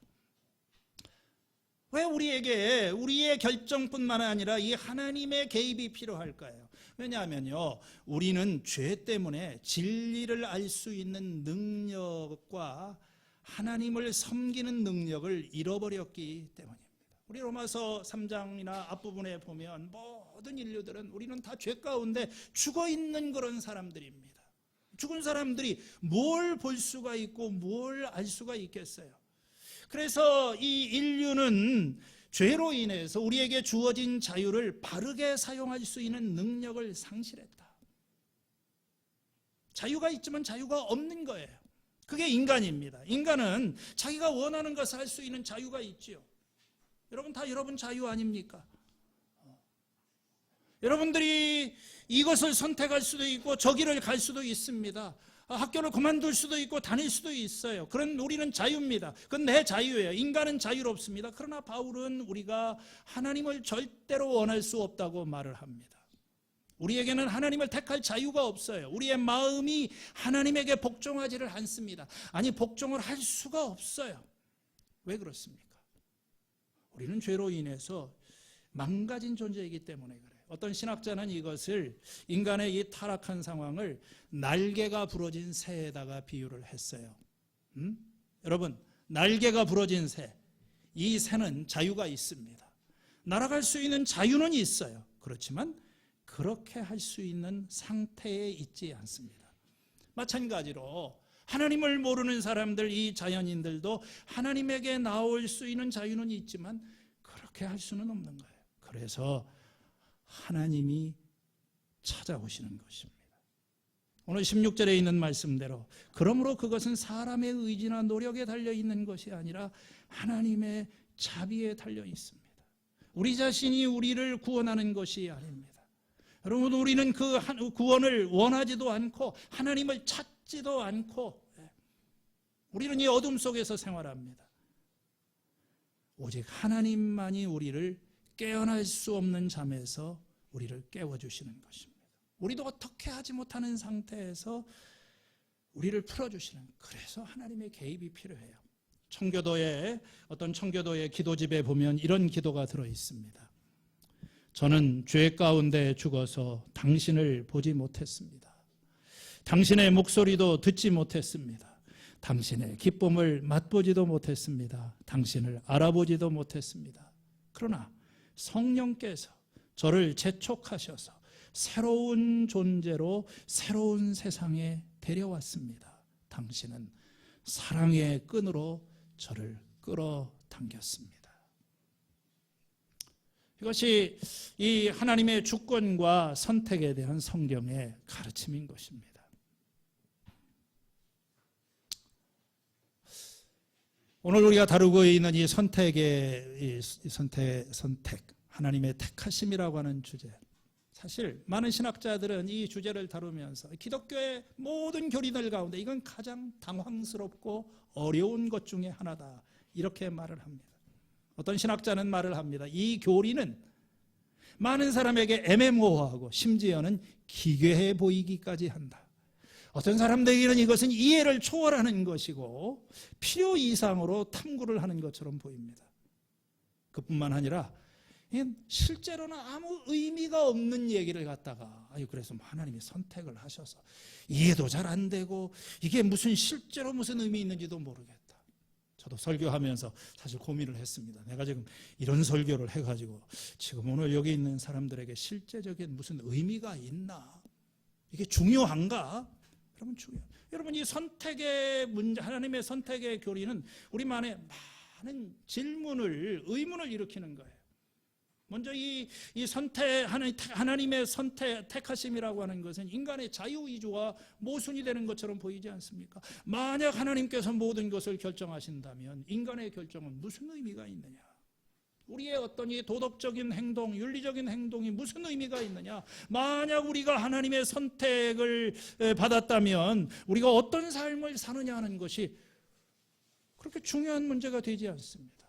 왜 우리에게 우리의 결정뿐만 아니라 이 하나님의 개입이 필요할까요? 왜냐하면요, 우리는 죄 때문에 진리를 알 수 있는 능력과 하나님을 섬기는 능력을 잃어버렸기 때문입니다. 우리 로마서 3장이나 앞부분에 보면 모든 인류들은 우리는 다 죄 가운데 죽어있는 그런 사람들입니다. 죽은 사람들이 뭘 볼 수가 있고 뭘 알 수가 있겠어요? 그래서 이 인류는 죄로 인해서 우리에게 주어진 자유를 바르게 사용할 수 있는 능력을 상실했다. 자유가 있지만 자유가 없는 거예요. 그게 인간입니다. 인간은 자기가 원하는 것을 할 수 있는 자유가 있지요. 여러분 다 여러분 자유 아닙니까? 여러분들이 이것을 선택할 수도 있고 저기를 갈 수도 있습니다. 학교를 그만둘 수도 있고 다닐 수도 있어요. 그런 우리는 자유입니다. 그건 내 자유예요. 인간은 자유롭습니다. 그러나 바울은 우리가 하나님을 절대로 원할 수 없다고 말을 합니다. 우리에게는 하나님을 택할 자유가 없어요. 우리의 마음이 하나님에게 복종하지를 않습니다. 아니 복종을 할 수가 없어요. 왜 그렇습니까? 우리는 죄로 인해서 망가진 존재이기 때문에 그래요. 어떤 신학자는 이것을 인간의 이 타락한 상황을 날개가 부러진 새에다가 비유를 했어요. 여러분, 날개가 부러진 새, 이 새는 자유가 있습니다. 날아갈 수 있는 자유는 있어요. 그렇지만 그렇게 할 수 있는 상태에 있지 않습니다. 마찬가지로 하나님을 모르는 사람들, 이 자연인들도 하나님에게 나올 수 있는 자유는 있지만 그렇게 할 수는 없는 거예요. 그래서 하나님이 찾아오시는 것입니다. 오늘 16절에 있는 말씀대로 그러므로 그것은 사람의 의지나 노력에 달려있는 것이 아니라 하나님의 자비에 달려 있습니다. 우리 자신이 우리를 구원하는 것이 아닙니다. 여러분, 우리는 그 구원을 원하지도 않고 하나님을 찾지도 않고 우리는 이 어둠 속에서 생활합니다. 오직 하나님만이 우리를 깨어날 수 없는 잠에서 우리를 깨워주시는 것입니다. 우리도 어떻게 하지 못하는 상태에서 우리를 풀어주시는, 그래서 하나님의 개입이 필요해요. 어떤 청교도의 기도집에 보면 이런 기도가 들어있습니다. 저는 죄 가운데 죽어서 당신을 보지 못했습니다. 당신의 목소리도 듣지 못했습니다. 당신의 기쁨을 맛보지도 못했습니다. 당신을 알아보지도 못했습니다. 그러나 성령께서 저를 재촉하셔서 새로운 존재로 새로운 세상에 데려왔습니다. 당신은 사랑의 끈으로 저를 끌어당겼습니다. 이것이 이 하나님의 주권과 선택에 대한 성경의 가르침인 것입니다. 오늘 우리가 다루고 있는 이 선택의 선택, 하나님의 택하심이라고 하는 주제. 사실 많은 신학자들은 이 주제를 다루면서 기독교의 모든 교리들 가운데 이건 가장 당황스럽고 어려운 것 중에 하나다, 이렇게 말을 합니다. 어떤 신학자는 말을 합니다. 이 교리는 많은 사람에게 애매모호하고 심지어는 기괴해 보이기까지 한다. 어떤 사람들에게는 이것은 이해를 초월하는 것이고 필요 이상으로 탐구를 하는 것처럼 보입니다. 그뿐만 아니라 실제로는 아무 의미가 없는 얘기를 갖다가 그래서 하나님이 선택을 하셔서 이해도 잘 안 되고 이게 실제로 무슨 의미 있는지도 모르겠다. 저도 설교하면서 사실 고민을 했습니다. 내가 지금 이런 설교를 해가지고 지금 오늘 여기 있는 사람들에게 실제적인 무슨 의미가 있나? 이게 중요한가? 여러분 이 선택의 문제, 하나님의 선택의 교리는 우리만의 많은 의문을 일으키는 거예요. 먼저 이 선택, 하나님의 택하심이라고 하는 것은 인간의 자유의지와 모순이 되는 것처럼 보이지 않습니까? 만약 하나님께서 모든 것을 결정하신다면 인간의 결정은 무슨 의미가 있느냐? 우리의 어떤 이 도덕적인 행동, 윤리적인 행동이 무슨 의미가 있느냐? 만약 우리가 하나님의 선택을 받았다면 우리가 어떤 삶을 사느냐 하는 것이 그렇게 중요한 문제가 되지 않습니다.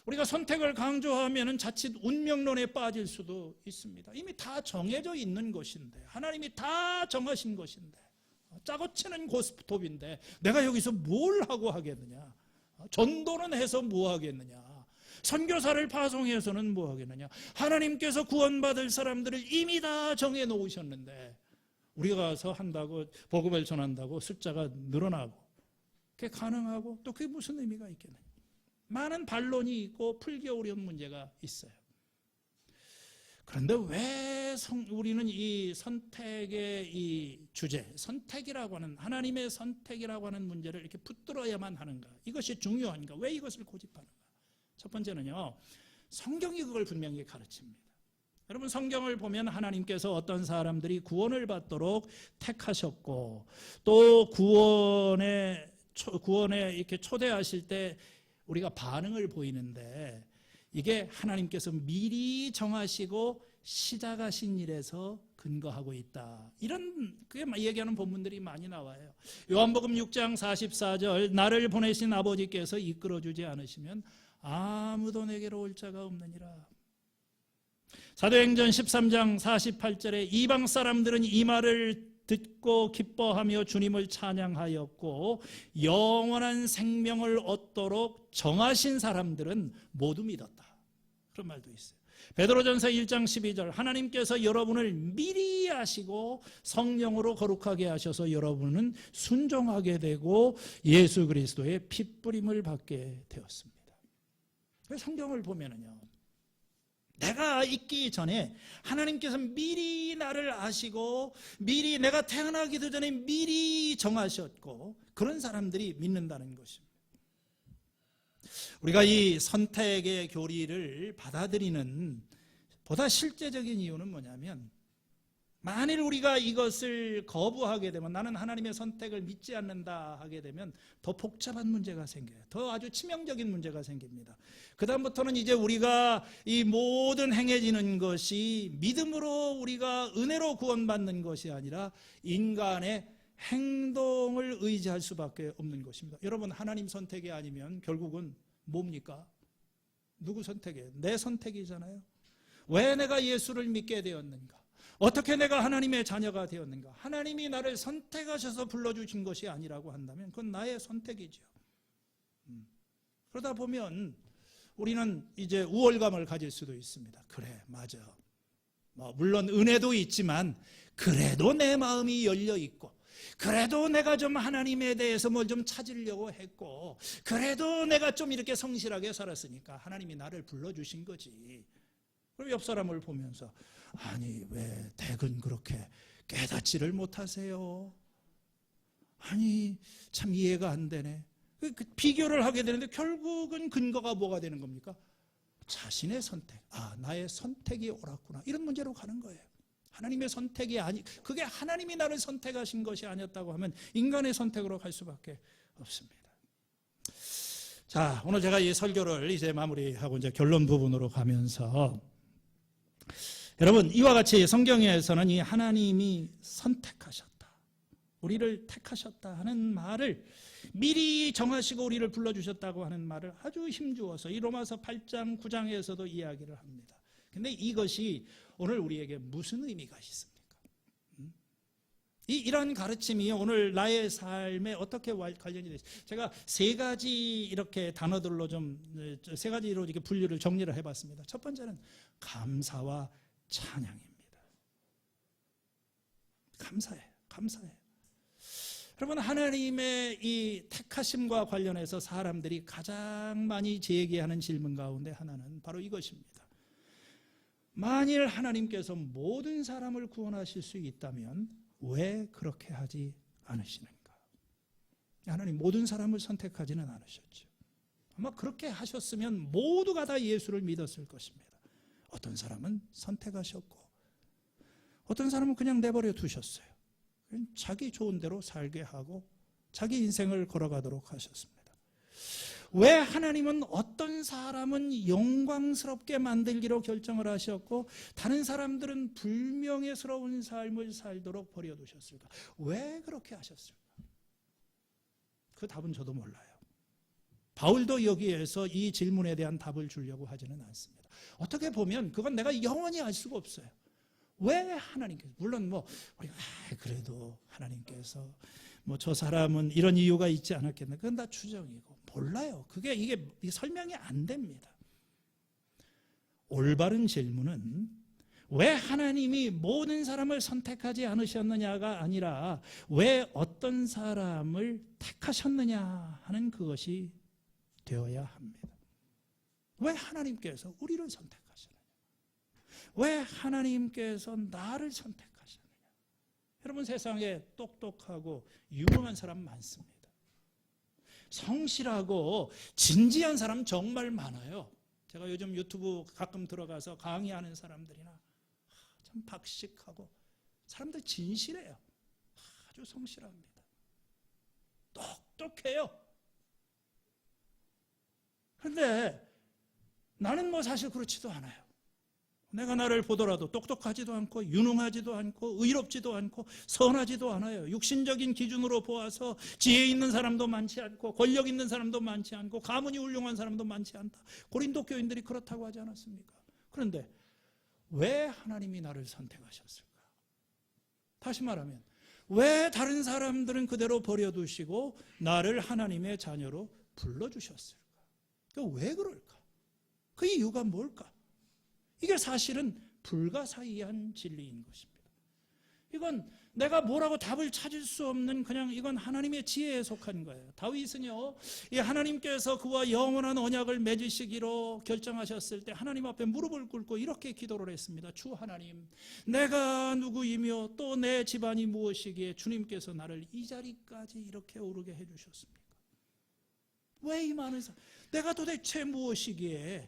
우리가 선택을 강조하면 자칫 운명론에 빠질 수도 있습니다. 이미 다 정해져 있는 것인데, 하나님이 다 정하신 것인데, 짜고 치는 고스톱인데 내가 여기서 뭘 하고 하겠느냐? 전도는 해서 뭐 하겠느냐? 선교사를 파송해서는 뭐 하겠느냐? 하나님께서 구원받을 사람들을 이미 다 정해 놓으셨는데 우리가 가서 한다고, 복음을 전한다고 숫자가 늘어나고 그게 가능하고 또 그게 무슨 의미가 있겠느냐? 많은 반론이 있고 풀기 어려운 문제가 있어요. 그런데 왜 우리는 이 선택의 이 주제, 선택이라고 하는, 하나님의 선택이라고 하는 문제를 이렇게 붙들어야만 하는가? 이것이 중요한가? 왜 이것을 고집하는가? 첫 번째는요, 성경이 그걸 분명히 가르칩니다. 여러분, 성경을 보면 하나님께서 어떤 사람들이 구원을 받도록 택하셨고 또 구원에 이렇게 초대하실 때 우리가 반응을 보이는데 이게 하나님께서 미리 정하시고 시작하신 일에서 근거하고 있다. 이런 그게 얘기하는 본문들이 많이 나와요. 요한복음 6장 44절, 나를 보내신 아버지께서 이끌어주지 않으시면 아무도 내게로 올 자가 없느니라. 사도행전 13장 48절에 이방 사람들은 이 말을 듣고 기뻐하며 주님을 찬양하였고 영원한 생명을 얻도록 정하신 사람들은 모두 믿었다. 그런 말도 있어요. 베드로전서 1장 12절, 하나님께서 여러분을 미리 아시고 성령으로 거룩하게 하셔서 여러분은 순종하게 되고 예수 그리스도의 핏부림을 받게 되었습니다. 성경을 보면은요, 내가 있기 전에 하나님께서 미리 나를 아시고 미리 내가 태어나기도 전에 미리 정하셨고 그런 사람들이 믿는다는 것입니다. 우리가 이 선택의 교리를 받아들이는 보다 실제적인 이유는 뭐냐면, 만일 우리가 이것을 거부하게 되면, 나는 하나님의 선택을 믿지 않는다 하게 되면 더 복잡한 문제가 생겨요. 더 아주 치명적인 문제가 생깁니다. 그 다음부터는 이제 우리가 이 모든 행해지는 것이 믿음으로 우리가 은혜로 구원받는 것이 아니라 인간의 행동을 의지할 수밖에 없는 것입니다. 여러분, 하나님 선택이 아니면 결국은 뭡니까? 누구 선택이에요? 내 선택이잖아요. 왜 내가 예수를 믿게 되었는가? 어떻게 내가 하나님의 자녀가 되었는가? 하나님이 나를 선택하셔서 불러주신 것이 아니라고 한다면 그건 나의 선택이죠. 그러다 보면 우리는 이제 우월감을 가질 수도 있습니다. 그래, 맞아. 물론 은혜도 있지만 그래도 내 마음이 열려 있고, 그래도 내가 좀 하나님에 대해서 뭘 좀 찾으려고 했고, 그래도 내가 좀 이렇게 성실하게 살았으니까 하나님이 나를 불러주신 거지. 그럼 옆 사람을 보면서, 아니 왜 댁은 그렇게 깨닫지를 못하세요? 아니 참 이해가 안 되네. 비교를 하게 되는데 결국은 근거가 뭐가 되는 겁니까? 자신의 선택. 나의 선택이 옳았구나. 이런 문제로 가는 거예요. 하나님의 선택이 그게 하나님이 나를 선택하신 것이 아니었다고 하면 인간의 선택으로 갈 수밖에 없습니다. 자, 오늘 제가 이 설교를 이제 마무리하고 이제 결론 부분으로 가면서, 여러분, 이와 같이 성경에서는 이 하나님이 선택하셨다, 우리를 택하셨다 하는 말을, 미리 정하시고 우리를 불러주셨다고 하는 말을 아주 힘주어서 이 로마서 8장 9장에서도 이야기를 합니다. 근데 이것이 오늘 우리에게 무슨 의미가 있습니까? 이런 가르침이 오늘 나의 삶에 어떻게 관련이 되죠? 제가 세 가지 이렇게 단어들로 세 가지로 이렇게 분류를 정리를 해봤습니다. 첫 번째는 감사와 찬양입니다. 감사해요. 여러분, 하나님의 이 택하심과 관련해서 사람들이 가장 많이 제기하는 질문 가운데 하나는 바로 이것입니다. 만일 하나님께서 모든 사람을 구원하실 수 있다면 왜 그렇게 하지 않으시는가? 하나님 모든 사람을 선택하지는 않으셨죠. 아마 그렇게 하셨으면 모두가 다 예수를 믿었을 것입니다. 어떤 사람은 선택하셨고 어떤 사람은 그냥 내버려 두셨어요. 자기 좋은 대로 살게 하고 자기 인생을 걸어가도록 하셨습니다. 왜 하나님은 어떤 사람은 영광스럽게 만들기로 결정을 하셨고 다른 사람들은 불명예스러운 삶을 살도록 버려두셨을까? 왜 그렇게 하셨을까? 그 답은 저도 몰라요. 바울도 여기에서 이 질문에 대한 답을 주려고 하지는 않습니다. 어떻게 보면 그건 내가 영원히 알 수가 없어요. 왜 하나님께서, 물론 뭐 우리가 그래도 하나님께서 뭐 저 사람은 이런 이유가 있지 않았겠나, 그건 다 추정이고 몰라요. 이게 설명이 안 됩니다. 올바른 질문은 왜 하나님이 모든 사람을 선택하지 않으셨느냐가 아니라 왜 어떤 사람을 택하셨느냐 하는 그것이 되어야 합니다. 왜 하나님께서 우리를 선택하셨느냐? 왜 하나님께서 나를 선택하셨느냐? 여러분, 세상에 똑똑하고 유명한 사람 많습니다. 성실하고 진지한 사람 정말 많아요. 제가 요즘 유튜브 가끔 들어가서 강의하는 사람들이나 참 박식하고 사람들 진실해요. 아주 성실합니다. 똑똑해요. 그런데 나는 뭐 사실 그렇지도 않아요. 내가 나를 보더라도 똑똑하지도 않고 유능하지도 않고 의롭지도 않고 선하지도 않아요. 육신적인 기준으로 보아서 지혜 있는 사람도 많지 않고 권력 있는 사람도 많지 않고 가문이 훌륭한 사람도 많지 않다. 고린도 교인들이 그렇다고 하지 않았습니까? 그런데 왜 하나님이 나를 선택하셨을까? 다시 말하면 왜 다른 사람들은 그대로 버려두시고 나를 하나님의 자녀로 불러주셨을까? 왜 그럴까? 그 이유가 뭘까? 이게 사실은 불가사의한 진리인 것입니다. 이건 내가 뭐라고 답을 찾을 수 없는, 그냥 이건 하나님의 지혜에 속한 거예요. 다윗은요, 이 하나님께서 그와 영원한 언약을 맺으시기로 결정하셨을 때 하나님 앞에 무릎을 꿇고 이렇게 기도를 했습니다. 주 하나님, 내가 누구이며 또 내 집안이 무엇이기에 주님께서 나를 이 자리까지 이렇게 오르게 해주셨습니까? 왜 이 많은 사람, 내가 도대체 무엇이기에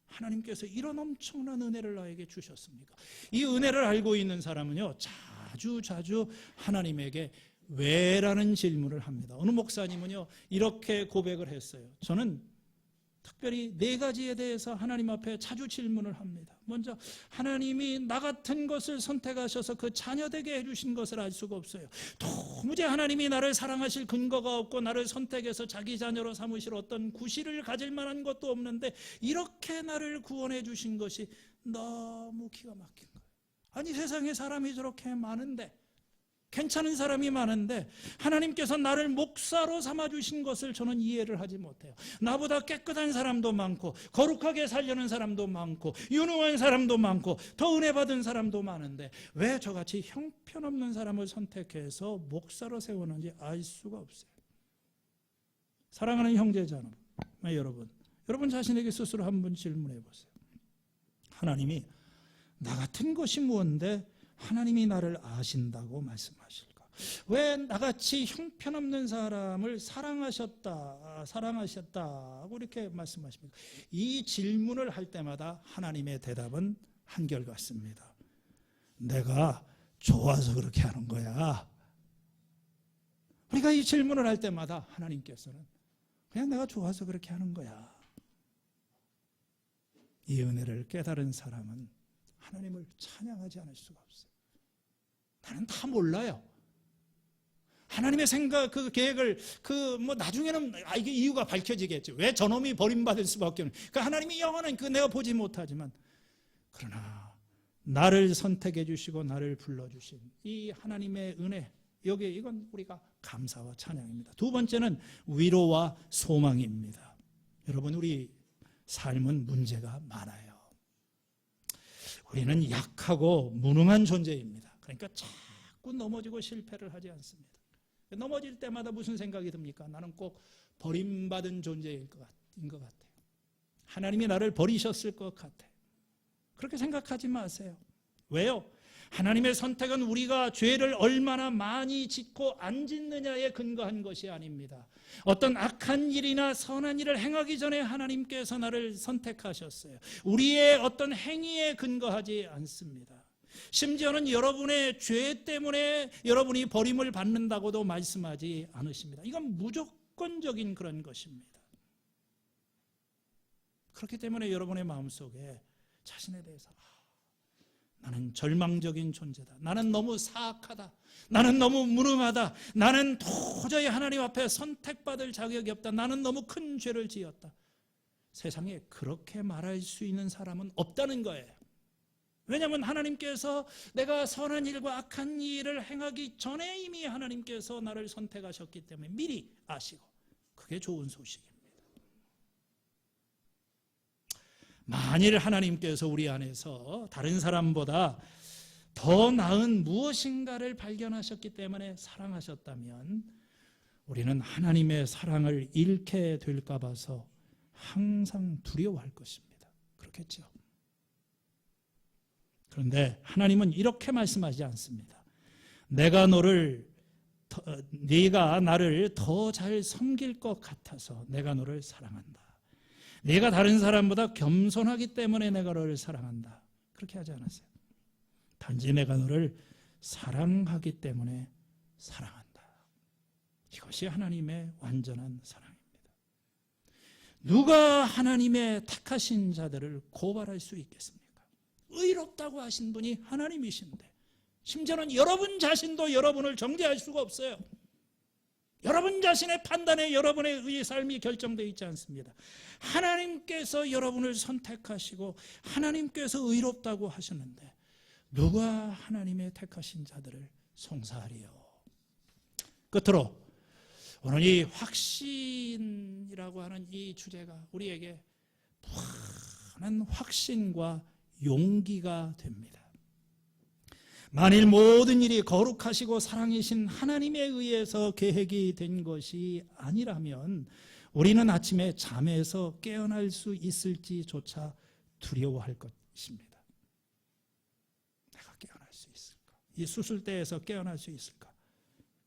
하나님께서 이런 엄청난 은혜를 나에게 주셨습니까? 이 은혜를 알고 있는 사람은요, 자주 하나님에게 왜라는 질문을 합니다. 어느 목사님은요, 이렇게 고백을 했어요. 저는 특별히 4가지에 대해서 하나님 앞에 자주 질문을 합니다. 먼저, 하나님이 나 같은 것을 선택하셔서 그 자녀되게 해주신 것을 알 수가 없어요. 도무지 하나님이 나를 사랑하실 근거가 없고 나를 선택해서 자기 자녀로 삼으실 어떤 구실을 가질 만한 것도 없는데 이렇게 나를 구원해 주신 것이 너무 기가 막힌 거예요. 아니, 세상에 사람이 저렇게 많은데, 괜찮은 사람이 많은데 하나님께서 나를 목사로 삼아주신 것을 저는 이해를 하지 못해요. 나보다 깨끗한 사람도 많고 거룩하게 살려는 사람도 많고 유능한 사람도 많고 더 은혜 받은 사람도 많은데 왜 저같이 형편없는 사람을 선택해서 목사로 세우는지 알 수가 없어요. 사랑하는 형제자매 여러분 자신에게 스스로 한번 질문해 보세요. 하나님이 나 같은 것이 무언데 하나님이 나를 아신다고 말씀하실까? 왜 나같이 형편없는 사람을 사랑하셨다고 이렇게 말씀하십니까? 이 질문을 할 때마다 하나님의 대답은 한결같습니다. 내가 좋아서 그렇게 하는 거야. 우리가 이 질문을 할 때마다 하나님께서는 그냥 내가 좋아서 그렇게 하는 거야. 이 은혜를 깨달은 사람은 하나님을 찬양하지 않을 수가 없어요. 나는 다 몰라요. 하나님의 생각, 그 계획을, 나중에는, 이게 이유가 밝혀지겠죠. 왜 저놈이 버림받을 수밖에 없는. 그 하나님이 영원한, 내가 보지 못하지만, 그러나, 나를 선택해 주시고, 나를 불러주신 이 하나님의 은혜, 이건 우리가 감사와 찬양입니다. 2번째는 위로와 소망입니다. 여러분, 우리 삶은 문제가 많아요. 우리는 약하고 무능한 존재입니다. 그러니까 자꾸 넘어지고 실패를 하지 않습니다. 넘어질 때마다 무슨 생각이 듭니까? 나는 꼭 버림받은 존재인 것 같아요. 하나님이 나를 버리셨을 것 같아요. 그렇게 생각하지 마세요. 왜요? 하나님의 선택은 우리가 죄를 얼마나 많이 짓고 안 짓느냐에 근거한 것이 아닙니다. 어떤 악한 일이나 선한 일을 행하기 전에 하나님께서 나를 선택하셨어요. 우리의 어떤 행위에 근거하지 않습니다. 심지어는 여러분의 죄 때문에 여러분이 버림을 받는다고도 말씀하지 않으십니다. 이건 무조건적인 그런 것입니다. 그렇기 때문에 여러분의 마음속에 자신에 대해서 나는 절망적인 존재다. 나는 너무 사악하다. 나는 너무 무능하다. 나는 도저히 하나님 앞에 선택받을 자격이 없다. 나는 너무 큰 죄를 지었다. 세상에 그렇게 말할 수 있는 사람은 없다는 거예요. 왜냐하면 하나님께서 내가 선한 일과 악한 일을 행하기 전에 이미 하나님께서 나를 선택하셨기 때문에 미리 아시고, 그게 좋은 소식입니다. 만일 하나님께서 우리 안에서 다른 사람보다 더 나은 무엇인가를 발견하셨기 때문에 사랑하셨다면 우리는 하나님의 사랑을 잃게 될까 봐서 항상 두려워할 것입니다. 그렇겠죠? 그런데 하나님은 이렇게 말씀하지 않습니다. 네가 나를 더 잘 섬길 것 같아서 내가 너를 사랑한다. 네가 다른 사람보다 겸손하기 때문에 내가 너를 사랑한다. 그렇게 하지 않았어요. 단지 내가 너를 사랑하기 때문에 사랑한다. 이것이 하나님의 완전한 사랑입니다. 누가 하나님의 택하신 자들을 고발할 수 있겠습니까? 의롭다고 하신 분이 하나님이신데, 심지어는 여러분 자신도 여러분을 정죄할 수가 없어요. 여러분 자신의 판단에 여러분의 삶이 결정되어 있지 않습니다. 하나님께서 여러분을 선택하시고 하나님께서 의롭다고 하셨는데 누가 하나님의 택하신 자들을 송사하리요. 끝으로 오늘 이 확신이라고 하는 이 주제가 우리에게 무한한 확신과 용기가 됩니다. 만일 모든 일이 거룩하시고 사랑이신 하나님에 의해서 계획이 된 것이 아니라면 우리는 아침에 잠에서 깨어날 수 있을지조차 두려워할 것입니다. 내가 깨어날 수 있을까? 이 수술대에서 깨어날 수 있을까?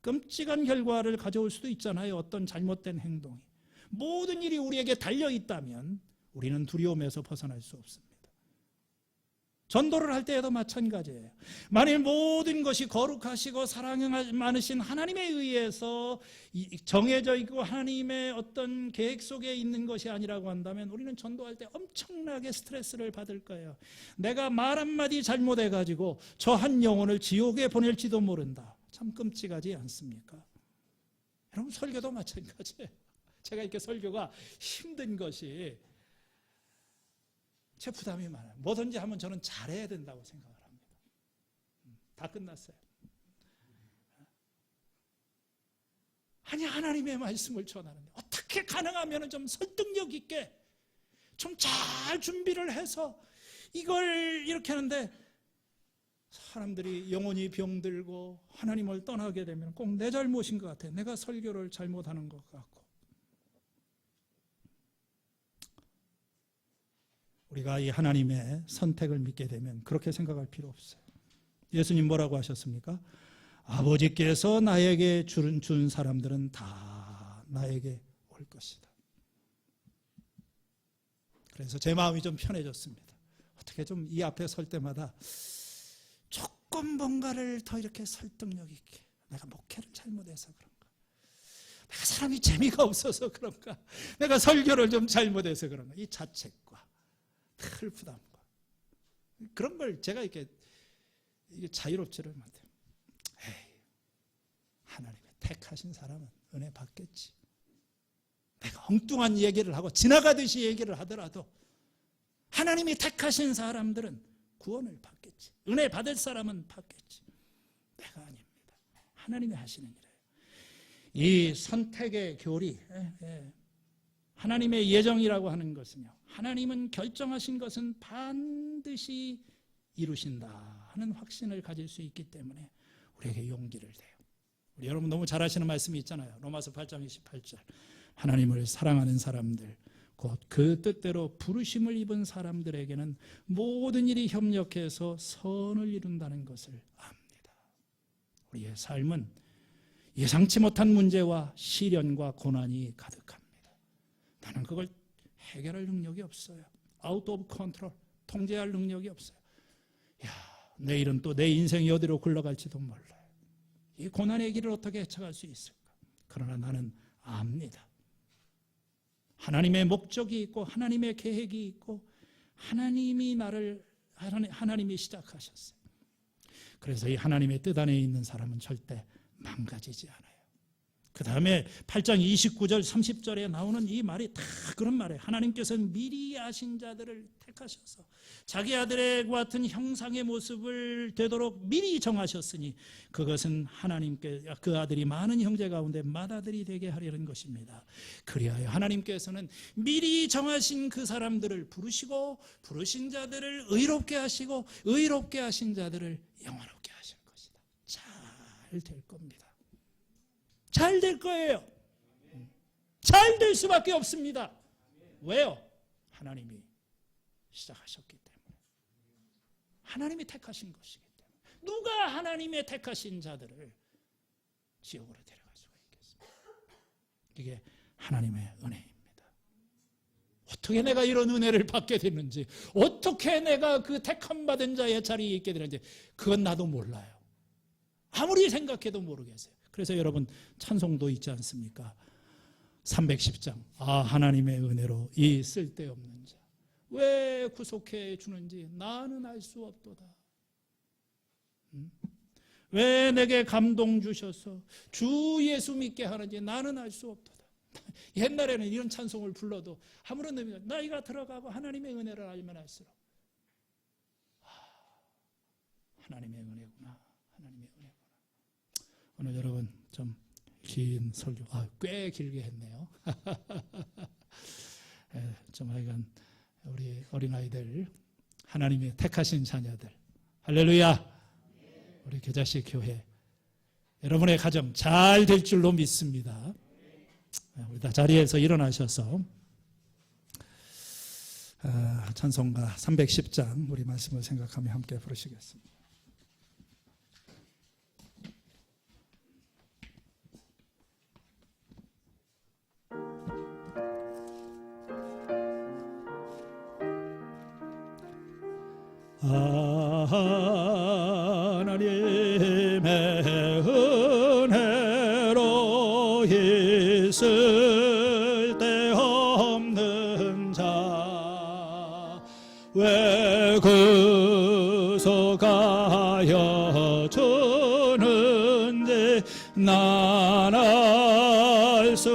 끔찍한 결과를 가져올 수도 있잖아요. 어떤 잘못된 행동이. 모든 일이 우리에게 달려있다면 우리는 두려움에서 벗어날 수 없습니다. 전도를 할 때에도 마찬가지예요. 만일 모든 것이 거룩하시고 사랑이 많으신 하나님에 의해서 정해져 있고 하나님의 어떤 계획 속에 있는 것이 아니라고 한다면 우리는 전도할 때 엄청나게 스트레스를 받을 거예요. 내가 말 한마디 잘못해가지고 저 한 영혼을 지옥에 보낼지도 모른다. 참 끔찍하지 않습니까? 여러분, 설교도 마찬가지예요. 제가 이렇게 설교가 힘든 것이 제 부담이 많아요. 뭐든지 하면 저는 잘해야 된다고 생각을 합니다. 다 끝났어요. 아니, 하나님의 말씀을 전하는데 어떻게 가능하면 좀 설득력 있게 좀 잘 준비를 해서 이걸 이렇게 하는데 사람들이 영혼이 병들고 하나님을 떠나게 되면 꼭 내 잘못인 것 같아요. 내가 설교를 잘못하는 것 같고. 우리가 이 하나님의 선택을 믿게 되면 그렇게 생각할 필요 없어요. 예수님 뭐라고 하셨습니까? 아버지께서 나에게 준 사람들은 다 나에게 올 것이다. 그래서 제 마음이 좀 편해졌습니다. 어떻게 좀 이 앞에 설 때마다 조금 뭔가를 더 이렇게 설득력 있게, 내가 목회를 잘못해서 그런가, 내가 사람이 재미가 없어서 그런가, 내가 설교를 좀 잘못해서 그런가, 이 자책과 큰 부담과 그런 걸 제가 이게 자유롭지를 못해요. 하나님의 택하신 사람은 은혜 받겠지. 내가 엉뚱한 얘기를 하고 지나가듯이 얘기를 하더라도 하나님이 택하신 사람들은 구원을 받겠지. 은혜 받을 사람은 받겠지. 내가 아닙니다. 하나님이 하시는 일이에요. 이 선택의 교리, 하나님의 예정이라고 하는 것은요, 하나님은 결정하신 것은 반드시 이루신다 하는 확신을 가질 수 있기 때문에 우리에게 용기를 내요. 우리 여러분 너무 잘 아시는 말씀이 있잖아요. 로마서 8장 28절. 하나님을 사랑하는 사람들, 곧 그 뜻대로 부르심을 입은 사람들에게는 모든 일이 협력해서 선을 이룬다는 것을 압니다. 우리의 삶은 예상치 못한 문제와 시련과 고난이 가득합니다. 나는 그걸 해결할 능력이 없어요. 아웃 오브 컨트롤, 통제할 능력이 없어요. 내일은 또 내 인생이 어디로 굴러갈지도 몰라요. 이 고난의 길을 어떻게 헤쳐갈 수 있을까? 그러나 나는 압니다. 하나님의 목적이 있고 하나님의 계획이 있고 하나님이 시작하셨어요. 그래서 이 하나님의 뜻 안에 있는 사람은 절대 망가지지 않아요. 그 다음에 8장 29절 30절에 나오는 이 말이 다 그런 말이에요. 하나님께서는 미리 아신 자들을 택하셔서 자기 아들과 같은 형상의 모습을 되도록 미리 정하셨으니 그것은 하나님께 그 아들이 많은 형제 가운데 맏아들이 되게 하려는 것입니다. 그리하여 하나님께서는 미리 정하신 그 사람들을 부르시고 부르신 자들을 의롭게 하시고 의롭게 하신 자들을 영화롭게 하실 것이다. 잘 될 겁니다. 잘 될 거예요. 잘 될 수밖에 없습니다. 왜요? 하나님이 시작하셨기 때문에. 하나님이 택하신 것이기 때문에. 누가 하나님의 택하신 자들을 지옥으로 데려갈 수가 있겠습니까? 이게 하나님의 은혜입니다. 어떻게 내가 이런 은혜를 받게 됐는지, 어떻게 내가 그 택함받은 자의 자리에 있게 되는지 그건 나도 몰라요. 아무리 생각해도 모르겠어요. 그래서 여러분 찬송도 있지 않습니까? 310장 하나님의 은혜로 이 쓸데없는 자 왜 구속해 주는지 나는 알 수 없도다. 왜 내게 감동 주셔서 주 예수 믿게 하는지 나는 알 수 없도다. 옛날에는 이런 찬송을 불러도 아무런 의미가 나이가 들어가고 하나님의 은혜를 알면 알수록 하나님의 은혜구나. 하나님의 은혜구나. 오늘 여러분 좀 긴 설교, 꽤 길게 했네요. 좀 하여간 우리 어린아이들, 하나님의 택하신 자녀들, 할렐루야. 우리 겨자씨 교회, 여러분의 가정 잘 될 줄로 믿습니다. 우리 다 자리에서 일어나셔서 찬송가 310장 우리 말씀을 생각하며 함께 부르시겠습니다. 하나님의 은혜로 있을 데 없는 자 왜 구속하여 주는지 난 알 수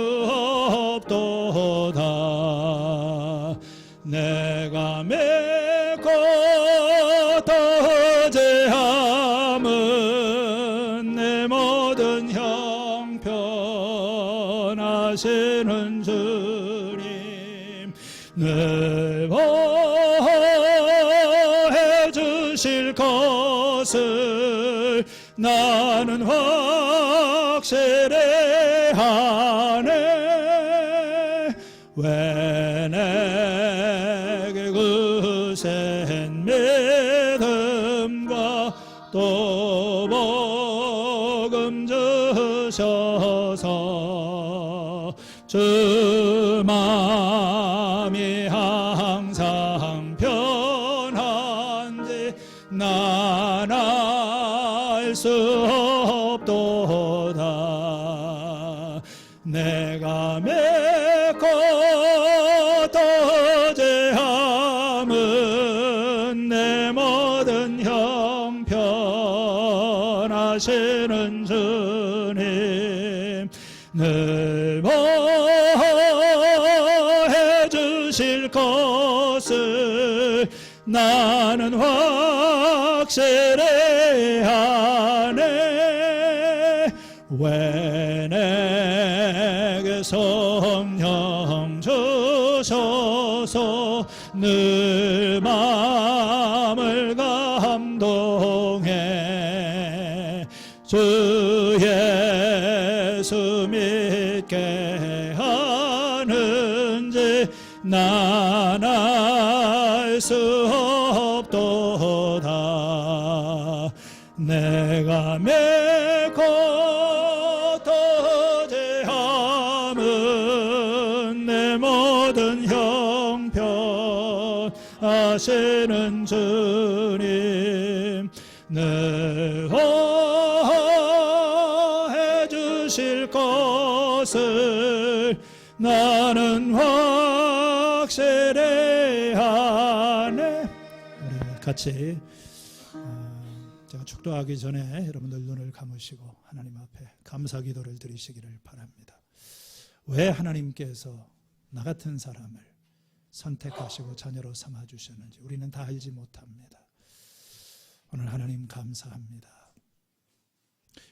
없도다. 내가 더제함은 내 모든 형편하시는 주님 늘 보해 주실 것을 나는 확실해 하네. 왜 내게 그센 믿음과 또 복음 주셔서 주 마음이 항상 편한지 난 알 수 없도다. 내가 맺고 더제함은 내 모든 형편하시는 주님 늘 보해 주실 것을 나는 확실해 하네. 왜 내게 성령 주셔서 늘 마음을 감동해 주 예수 믿게 하는지 난 알 수 없도다. 내가 맺고 더제함은 내 모든 형편 하시는 주님 늘 보해 주실 것을 나는 같이 제가 축도하기 전에 여러분들 눈을 감으시고 하나님 앞에 감사 기도를 드리시기를 바랍니다. 왜 하나님께서 나 같은 사람을 선택하시고 자녀로 삼아주셨는지 우리는 다 알지 못합니다. 오늘 하나님 감사합니다.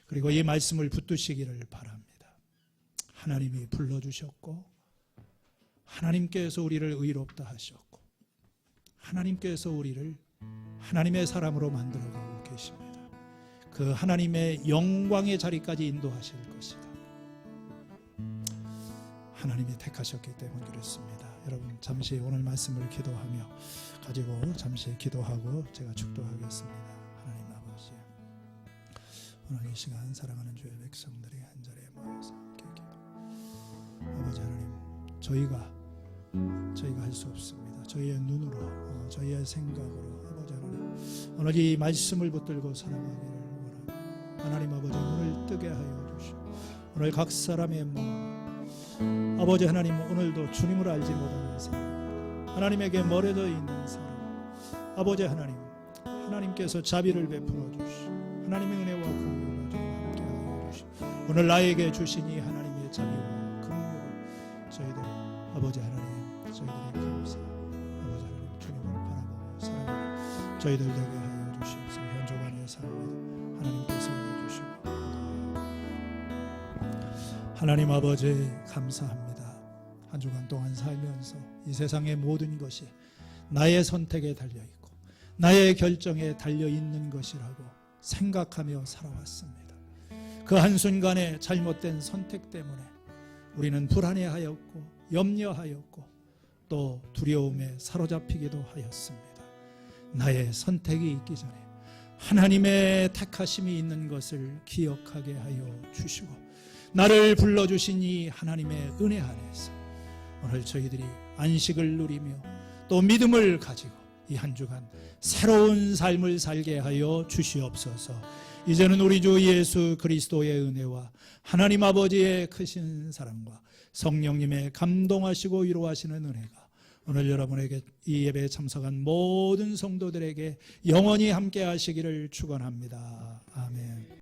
그리고 이 말씀을 붙드시기를 바랍니다. 하나님이 불러주셨고 하나님께서 우리를 의롭다 하셨고 하나님께서 우리를 하나님의 사람으로 만들어가고 계십니다. 그 하나님의 영광의 자리까지 인도하실 것이다. 하나님이 택하셨기 때문에 그렇습니다. 여러분 잠시 오늘 말씀을 기도하며 가지고 잠시 기도하고 제가 축도하겠습니다. 하나님 아버지, 오늘 이 시간 사랑하는 주의 백성들이 한자리에 모여서 함께 기도. 아버지 하나님, 저희가 할 수 없습니다. 저희의 눈으로 저희의 생각으로 아버지 하나님 오늘 이 말씀을 붙들고 살아가기를 원합니다. 하나님 아버지 눈을 뜨게 하여 주시고 오늘 각 사람의 마음 아버지 하나님 오늘도 주님을 알지 못하는 사람 하나님에게 멀어져 있는 사람 아버지 하나님 하나님께서 자비를 베풀어 주시고 하나님의 은혜와 긍휼로 좀 함께 하여 주시고 오늘 나에게 주신 이 하나님의 자비와 긍휼을 저희들 아버지 하나님 저희들이 감사 아버지 하나님 주님을 바라보며 살아가는 저희들 되게 하여 주시옵소서. 현조간의 삶을 하나님께서 해주시고 하나님 아버지 감사합니다. 한 주간 동안 살면서 이 세상의 모든 것이 나의 선택에 달려있고 나의 결정에 달려있는 것이라고 생각하며 살아왔습니다. 그 한순간의 잘못된 선택 때문에 우리는 불안해하였고 염려하였고 또 두려움에 사로잡히기도 하였습니다. 나의 선택이 있기 전에 하나님의 택하심이 있는 것을 기억하게 하여 주시고 나를 불러주신 이 하나님의 은혜 안에서 오늘 저희들이 안식을 누리며 또 믿음을 가지고 이 한 주간 새로운 삶을 살게 하여 주시옵소서. 이제는 우리 주 예수 그리스도의 은혜와 하나님 아버지의 크신 사랑과 성령님의 감동하시고 위로하시는 은혜가 오늘 여러분에게 이 예배에 참석한 모든 성도들에게 영원히 함께 하시기를 축원합니다. 아멘.